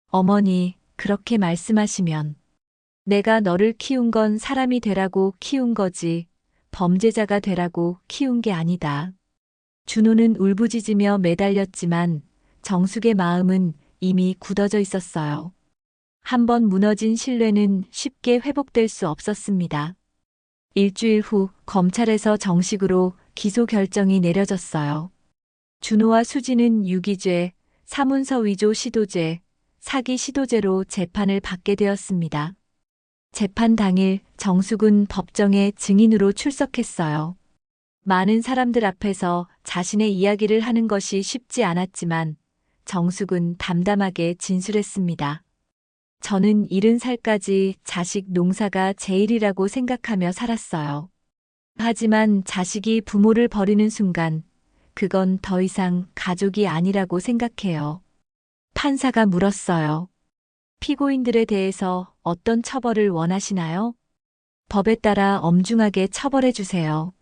어머니, 그렇게 말씀하시면 내가 너를 키운 건 사람이 되라고 키운 거지 범죄자가 되라고 키운 게 아니다. 준호는 울부짖으며 매달렸지만 정숙의 마음은 이미 굳어져 있었어요. 한번 무너진 신뢰는 쉽게 회복될 수 없었습니다. 일주일 후 검찰에서 정식으로 기소 결정이 내려졌어요. 준호와 수진은 유기죄, 사문서 위조 시도죄, 사기 시도죄로 재판을 받게 되었습니다. 재판 당일 정숙은 법정에 증인으로 출석했어요. 많은 사람들 앞에서 자신의 이야기를 하는 것이 쉽지 않았지만 정숙은 담담하게 진술했습니다. 저는 70살까지 자식 농사가 제일이라고 생각하며 살았어요. 하지만 자식이 부모를 버리는 순간 그건 더 이상 가족이 아니라고 생각해요. 판사가 물었어요. 피고인들에 대해서 어떤 처벌을 원하시나요? 법에 따라 엄중하게 처벌해 주세요.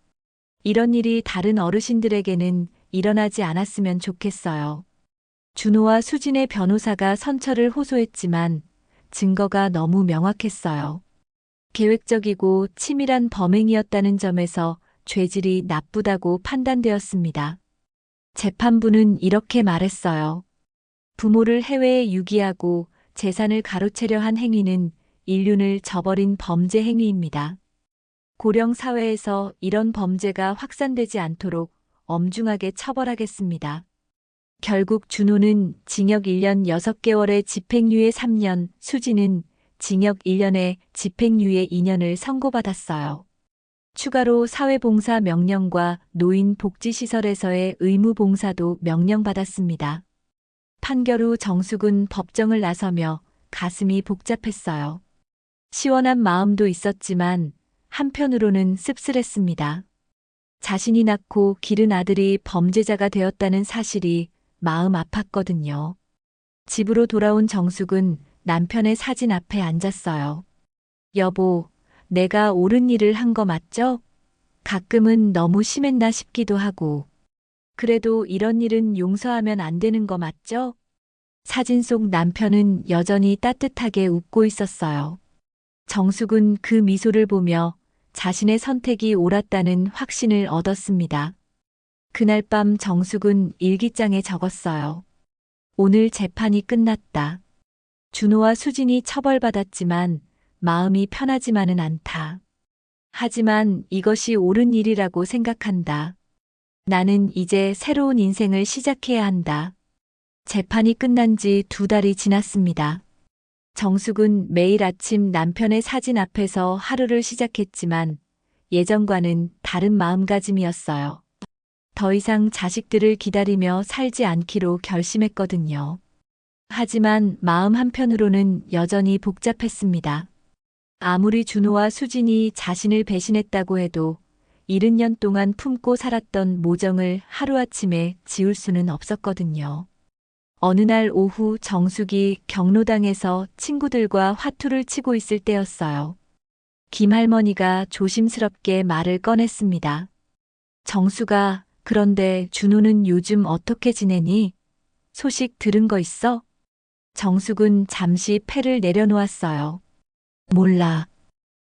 이런 일이 다른 어르신들에게는 일어나지 않았으면 좋겠어요. 준호와 수진의 변호사가 선처를 호소했지만 증거가 너무 명확했어요. 계획적이고 치밀한 범행이었다는 점에서 죄질이 나쁘다고 판단되었습니다. 재판부는 이렇게 말했어요. 부모를 해외에 유기하고 재산을 가로채려 한 행위는 인륜을 저버린 범죄 행위입니다. 고령 사회에서 이런 범죄가 확산되지 않도록 엄중하게 처벌하겠습니다. 결국 준호는 징역 1년 6개월에 집행유예 3년, 수진은 징역 1년에 집행유예 2년을 선고받았어요. 추가로 사회봉사 명령과 노인복지시설에서의 의무봉사도 명령받았습니다. 판결 후 정숙은 법정을 나서며 가슴이 복잡했어요. 시원한 마음도 있었지만 한편으로는 씁쓸했습니다. 자신이 낳고 기른 아들이 범죄자가 되었다는 사실이 마음 아팠거든요. 집으로 돌아온 정숙은 남편의 사진 앞에 앉았어요. 여보, 내가 옳은 일을 한 거 맞죠? 가끔은 너무 심했나 싶기도 하고. 그래도 이런 일은 용서하면 안 되는 거 맞죠? 사진 속 남편은 여전히 따뜻하게 웃고 있었어요. 정숙은 그 미소를 보며 자신의 선택이 옳았다는 확신을 얻었습니다. 그날 밤 정숙은 일기장에 적었어요. 오늘 재판이 끝났다. 준호와 수진이 처벌받았지만 마음이 편하지만은 않다. 하지만 이것이 옳은 일이라고 생각한다. 나는 이제 새로운 인생을 시작해야 한다. 재판이 끝난 지 2달이 지났습니다. 정숙은 매일 아침 남편의 사진 앞에서 하루를 시작했지만 예전과는 다른 마음가짐이었어요. 더 이상 자식들을 기다리며 살지 않기로 결심했거든요. 하지만 마음 한편으로는 여전히 복잡했습니다. 아무리 준호와 수진이 자신을 배신했다고 해도 70년 동안 품고 살았던 모정을 하루아침에 지울 수는 없었거든요. 어느 날 오후 정숙이 경로당에서 친구들과 화투를 치고 있을 때였어요. 김할머니가 조심스럽게 말을 꺼냈습니다. 정숙아, 그런데 준호는 요즘 어떻게 지내니? 소식 들은 거 있어? 정숙은 잠시 패를 내려놓았어요. 몰라.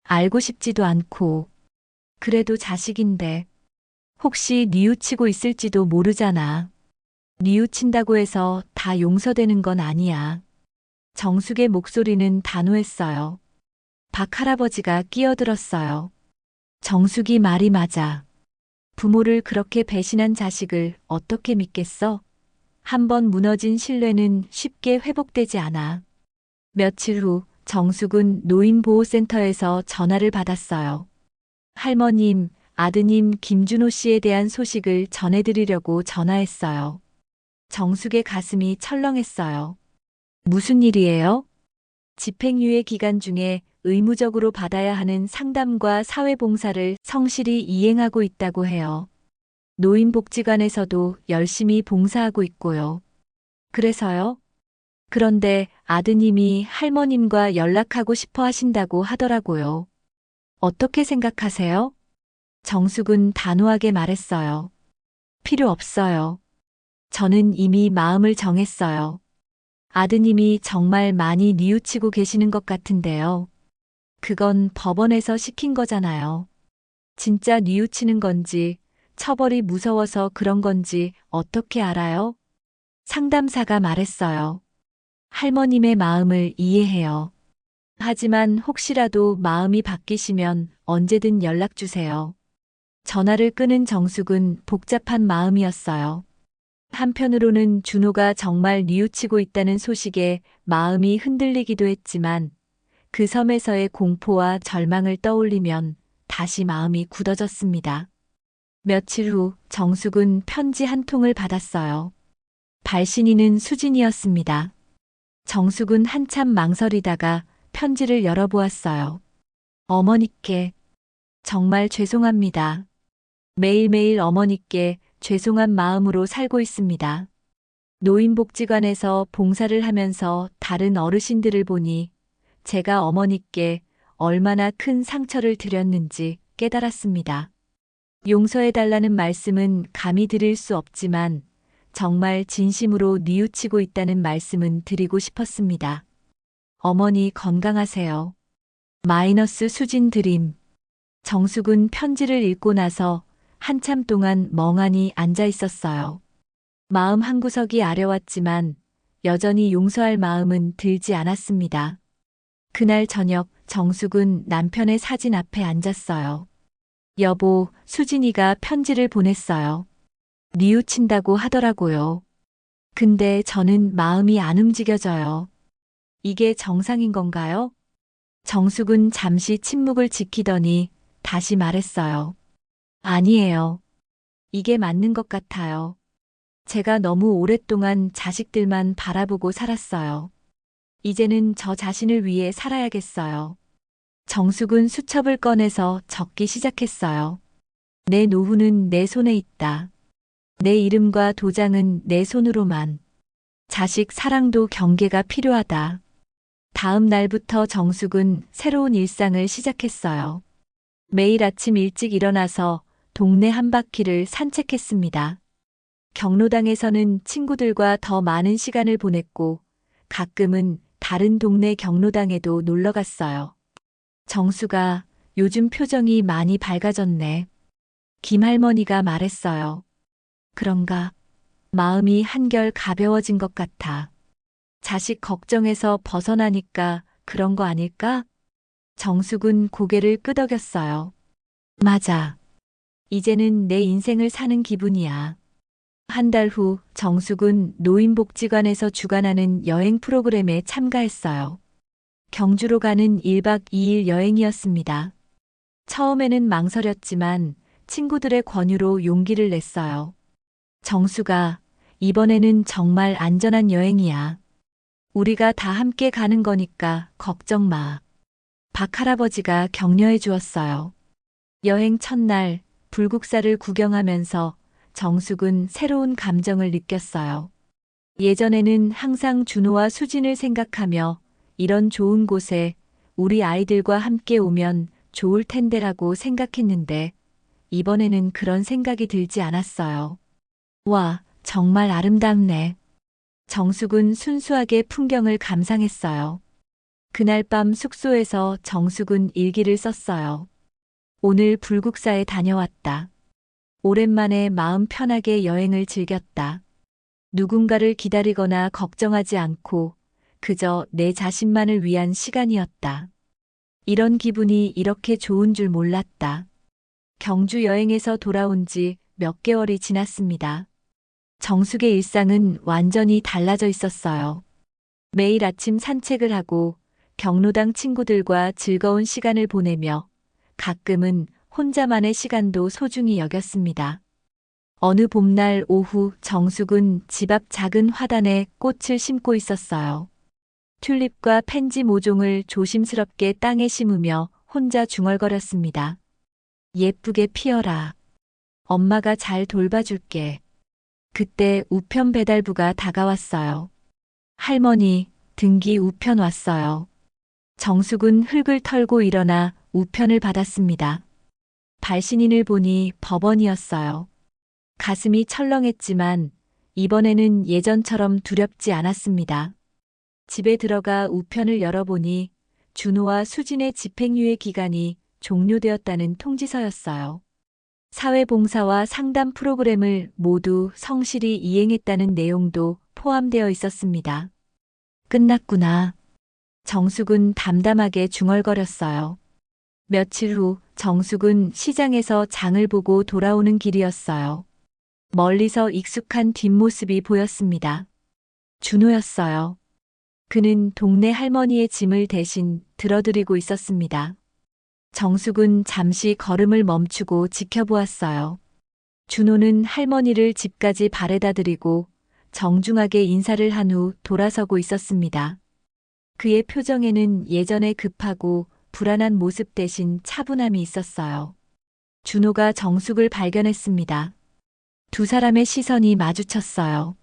알고 싶지도 않고. 그래도 자식인데. 혹시 뉘우치고 있을지도 모르잖아. 뉘우친다고 해서 다 용서되는 건 아니야. 정숙의 목소리는 단호했어요. 박 할아버지가 끼어들었어요. 정숙이 말이 맞아. 부모를 그렇게 배신한 자식을 어떻게 믿겠어? 한번 무너진 신뢰는 쉽게 회복되지 않아. 며칠 후 정숙은 노인보호센터에서 전화를 받았어요. 할머님, 아드님 김준호 씨에 대한 소식을 전해드리려고 전화했어요. 정숙의 가슴이 철렁했어요. 무슨 일이에요? 집행유예 기간 중에 의무적으로 받아야 하는 상담과 사회봉사를 성실히 이행하고 있다고 해요. 노인복지관에서도 열심히 봉사하고 있고요. 그래서요? 그런데 아드님이 할머님과 연락하고 싶어 하신다고 하더라고요. 어떻게 생각하세요? 정숙은 단호하게 말했어요. 필요 없어요. 저는 이미 마음을 정했어요. 아드님이 정말 많이 뉘우치고 계시는 것 같은데요. 그건 법원에서 시킨 거잖아요. 진짜 뉘우치는 건지, 처벌이 무서워서 그런 건지 어떻게 알아요? 상담사가 말했어요. 할머님의 마음을 이해해요. 하지만 혹시라도 마음이 바뀌시면 언제든 연락 주세요. 전화를 끊은 정숙은 복잡한 마음이었어요. 한편으로는 준호가 정말 뉘우치고 있다는 소식에 마음이 흔들리기도 했지만 그 섬에서의 공포와 절망을 떠올리면 다시 마음이 굳어졌습니다. 며칠 후 정숙은 편지 한 통을 받았어요. 발신인은 수진이었습니다. 정숙은 한참 망설이다가 편지를 열어보았어요. 어머니께 정말 죄송합니다. 매일매일 어머니께 죄송한 마음으로 살고 있습니다. 노인복지관에서 봉사를 하면서 다른 어르신들을 보니 제가 어머니께 얼마나 큰 상처를 드렸는지 깨달았습니다. 용서해달라는 말씀은 감히 드릴 수 없지만 정말 진심으로 뉘우치고 있다는 말씀은 드리고 싶었습니다. 어머니 건강하세요. 마이너스 수진 드림. 정숙은 편지를 읽고 나서 한참 동안 멍하니 앉아 있었어요. 마음 한구석이 아려왔지만 여전히 용서할 마음은 들지 않았습니다. 그날 저녁 정숙은 남편의 사진 앞에 앉았어요. 여보, 수진이가 편지를 보냈어요. 뉘우친다고 하더라고요. 근데 저는 마음이 안 움직여져요. 이게 정상인 건가요? 정숙은 잠시 침묵을 지키더니 다시 말했어요. 아니에요. 이게 맞는 것 같아요. 제가 너무 오랫동안 자식들만 바라보고 살았어요. 이제는 저 자신을 위해 살아야겠어요. 정숙은 수첩을 꺼내서 적기 시작했어요. 내 노후는 내 손에 있다. 내 이름과 도장은 내 손으로만. 자식 사랑도 경계가 필요하다. 다음 날부터 정숙은 새로운 일상을 시작했어요. 매일 아침 일찍 일어나서 동네 한 바퀴를 산책했습니다. 경로당에서는 친구들과 더 많은 시간을 보냈고 가끔은 다른 동네 경로당에도 놀러 갔어요. 정수가 요즘 표정이 많이 밝아졌네. 김할머니가 말했어요. 그런가? 마음이 한결 가벼워진 것 같아. 자식 걱정에서 벗어나니까 그런 거 아닐까? 정숙은 고개를 끄덕였어요. 맞아. 이제는 내 인생을 사는 기분이야. 한 달 후 정숙은 노인복지관에서 주관하는 여행 프로그램에 참가했어요. 경주로 가는 1박 2일 여행이었습니다. 처음에는 망설였지만 친구들의 권유로 용기를 냈어요. 정수가 이번에는 정말 안전한 여행이야. 우리가 다 함께 가는 거니까 걱정 마. 박 할아버지가 격려해 주었어요. 여행 첫날 불국사를 구경하면서 정숙은 새로운 감정을 느꼈어요. 예전에는 항상 준호와 수진을 생각하며 이런 좋은 곳에 우리 아이들과 함께 오면 좋을 텐데라고 생각했는데 이번에는 그런 생각이 들지 않았어요. 와, 정말 아름답네. 정숙은 순수하게 풍경을 감상했어요. 그날 밤 숙소에서 정숙은 일기를 썼어요. 오늘 불국사에 다녀왔다. 오랜만에 마음 편하게 여행을 즐겼다. 누군가를 기다리거나 걱정하지 않고 그저 내 자신만을 위한 시간이었다. 이런 기분이 이렇게 좋은 줄 몰랐다. 경주 여행에서 돌아온 지 몇 개월이 지났습니다. 정숙의 일상은 완전히 달라져 있었어요. 매일 아침 산책을 하고 경로당 친구들과 즐거운 시간을 보내며 가끔은 혼자만의 시간도 소중히 여겼습니다. 어느 봄날 오후 정숙은 집 앞 작은 화단에 꽃을 심고 있었어요. 튤립과 펜지 모종을 조심스럽게 땅에 심으며 혼자 중얼거렸습니다. 예쁘게 피어라. 엄마가 잘 돌봐줄게. 그때 우편 배달부가 다가왔어요. 할머니, 등기 우편 왔어요. 정숙은 흙을 털고 일어나 우편을 받았습니다. 발신인을 보니 법원이었어요. 가슴이 철렁했지만 이번에는 예전처럼 두렵지 않았습니다. 집에 들어가 우편을 열어보니 준호와 수진의 집행유예 기간이 종료되었다는 통지서였어요. 사회봉사와 상담 프로그램을 모두 성실히 이행했다는 내용도 포함되어 있었습니다. 끝났구나. 정숙은 담담하게 중얼거렸어요. 며칠 후 정숙은 시장에서 장을 보고 돌아오는 길이었어요. 멀리서 익숙한 뒷모습이 보였습니다. 준호였어요. 그는 동네 할머니의 짐을 대신 들어드리고 있었습니다. 정숙은 잠시 걸음을 멈추고 지켜보았어요. 준호는 할머니를 집까지 바래다 드리고 정중하게 인사를 한 후 돌아서고 있었습니다. 그의 표정에는 예전의 급하고 불안한 모습 대신 차분함이 있었어요. 준호가 정숙을 발견했습니다. 두 사람의 시선이 마주쳤어요.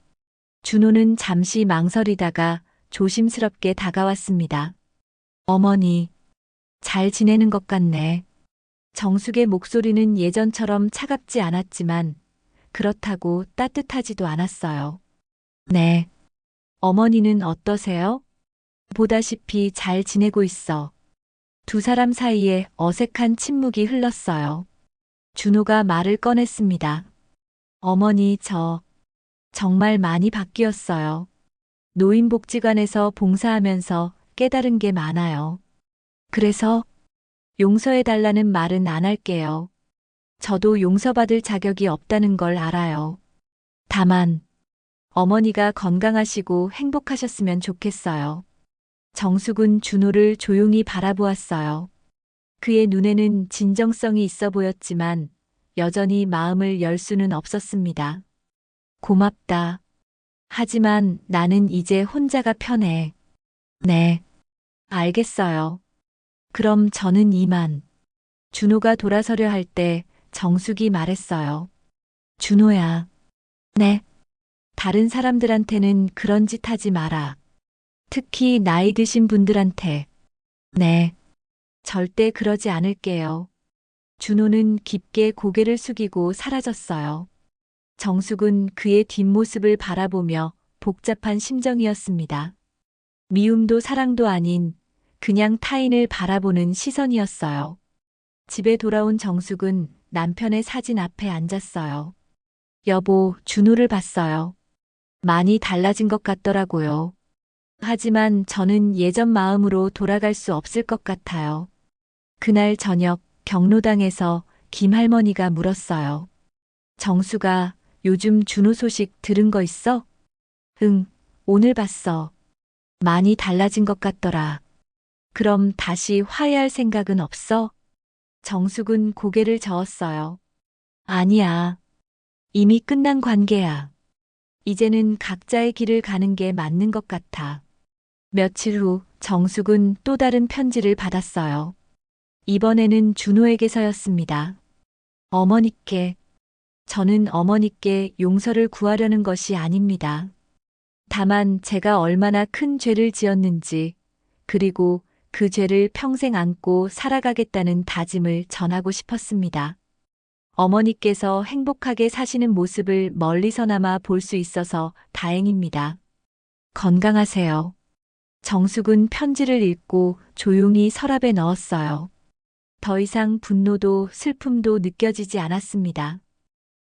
준호는 잠시 망설이다가 조심스럽게 다가왔습니다. 어머니, 잘 지내는 것 같네. 정숙의 목소리는 예전처럼 차갑지 않았지만 그렇다고 따뜻하지도 않았어요. 네. 어머니는 어떠세요? 보다시피 잘 지내고 있어. 두 사람 사이에 어색한 침묵이 흘렀어요. 준호가 말을 꺼냈습니다. 어머니, 저 정말 많이 바뀌었어요. 노인복지관에서 봉사하면서 깨달은 게 많아요. 그래서 용서해달라는 말은 안 할게요. 저도 용서받을 자격이 없다는 걸 알아요. 다만 어머니가 건강하시고 행복하셨으면 좋겠어요. 정숙은 준호를 조용히 바라보았어요. 그의 눈에는 진정성이 있어 보였지만 여전히 마음을 열 수는 없었습니다. 고맙다. 하지만 나는 이제 혼자가 편해. 네. 알겠어요. 그럼 저는 이만. 준호가 돌아서려 할 때 정숙이 말했어요. 준호야. 네. 다른 사람들한테는 그런 짓 하지 마라. 특히 나이 드신 분들한테. 네. 절대 그러지 않을게요. 준호는 깊게 고개를 숙이고 사라졌어요. 정숙은 그의 뒷모습을 바라보며 복잡한 심정이었습니다. 미움도 사랑도 아닌 그냥 타인을 바라보는 시선이었어요. 집에 돌아온 정숙은 남편의 사진 앞에 앉았어요. 여보, 준호를 봤어요. 많이 달라진 것 같더라고요. 하지만 저는 예전 마음으로 돌아갈 수 없을 것 같아요. 그날 저녁 경로당에서 김할머니가 물었어요. 정수가 요즘 준호 소식 들은 거 있어? 응, 오늘 봤어. 많이 달라진 것 같더라. 그럼 다시 화해할 생각은 없어? 정숙은 고개를 저었어요. 아니야. 이미 끝난 관계야. 이제는 각자의 길을 가는 게 맞는 것 같아. 며칠 후 정숙은 또 다른 편지를 받았어요. 이번에는 준호에게서였습니다. 어머니께. 저는 어머니께 용서를 구하려는 것이 아닙니다. 다만 제가 얼마나 큰 죄를 지었는지, 그리고 그 죄를 평생 안고 살아가겠다는 다짐을 전하고 싶었습니다. 어머니께서 행복하게 사시는 모습을 멀리서나마 볼 수 있어서 다행입니다. 건강하세요. 정숙은 편지를 읽고 조용히 서랍에 넣었어요. 더 이상 분노도 슬픔도 느껴지지 않았습니다.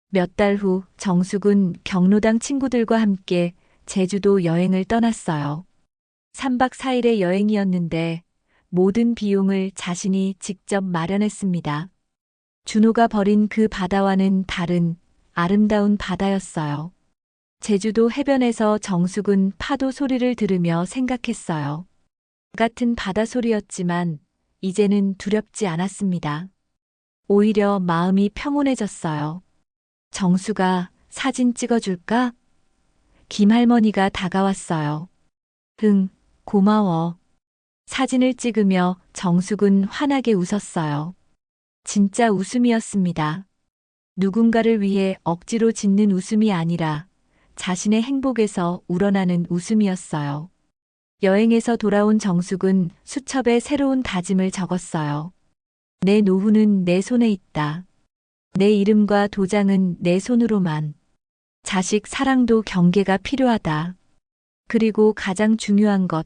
몇 달 후 정숙은 경로당 친구들과 함께 제주도 여행을 떠났어요. 3박 4일의 여행이었는데 모든 비용을 자신이 직접 마련했습니다. 준호가 버린 그 바다와는 다른 아름다운 바다였어요. 제주도 해변에서 정숙은 파도 소리를 들으며 생각했어요. 같은 바다 소리였지만 이제는 두렵지 않았습니다. 오히려 마음이 평온해졌어요. 정수가 사진 찍어줄까? 김할머니가 다가왔어요. 응, 고마워. 사진을 찍으며 정숙은 환하게 웃었어요. 진짜 웃음이었습니다. 누군가를 위해 억지로 짓는 웃음이 아니라 자신의 행복에서 우러나는 웃음이었어요. 여행에서 돌아온 정숙은 수첩에 새로운 다짐을 적었어요. 내 노후는 내 손에 있다. 내 이름과 도장은 내 손으로만. 자식 사랑도 경계가 필요하다. 그리고 가장 중요한 것,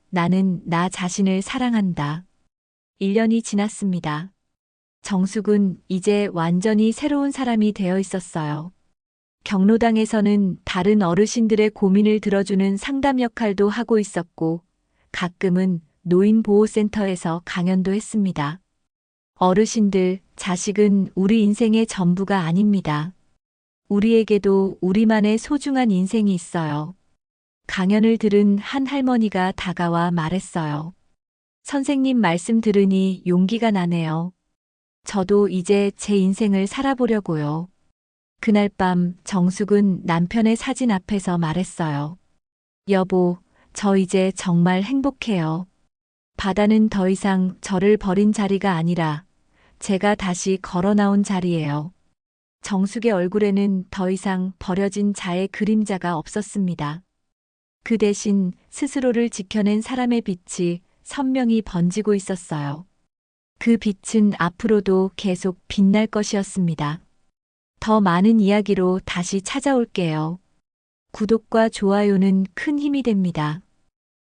나는 나 자신을 사랑한다. 1년이 지났습니다. 정숙은 이제 완전히 새로운 사람이 되어 있었어요. 경로당에서는 다른 어르신들의 고민을 들어주는 상담 역할도 하고 있었고, 가끔은 노인보호센터에서 강연도 했습니다. 어르신들, 자식은 우리 인생의 전부가 아닙니다. 우리에게도 우리만의 소중한 인생이 있어요. 강연을 들은 한 할머니가 다가와 말했어요. 선생님 말씀 들으니 용기가 나네요. 저도 이제 제 인생을 살아보려고요. 그날 밤 정숙은 남편의 사진 앞에서 말했어요. 여보, 저 이제 정말 행복해요. 바다는 더 이상 저를 버린 자리가 아니라 제가 다시 걸어 나온 자리예요. 정숙의 얼굴에는 더 이상 버려진 자의 그림자가 없었습니다. 그 대신 스스로를 지켜낸 사람의 빛이 선명히 번지고 있었어요. 그 빛은 앞으로도 계속 빛날 것이었습니다. 더 많은 이야기로 다시 찾아올게요. 구독과 좋아요는 큰 힘이 됩니다.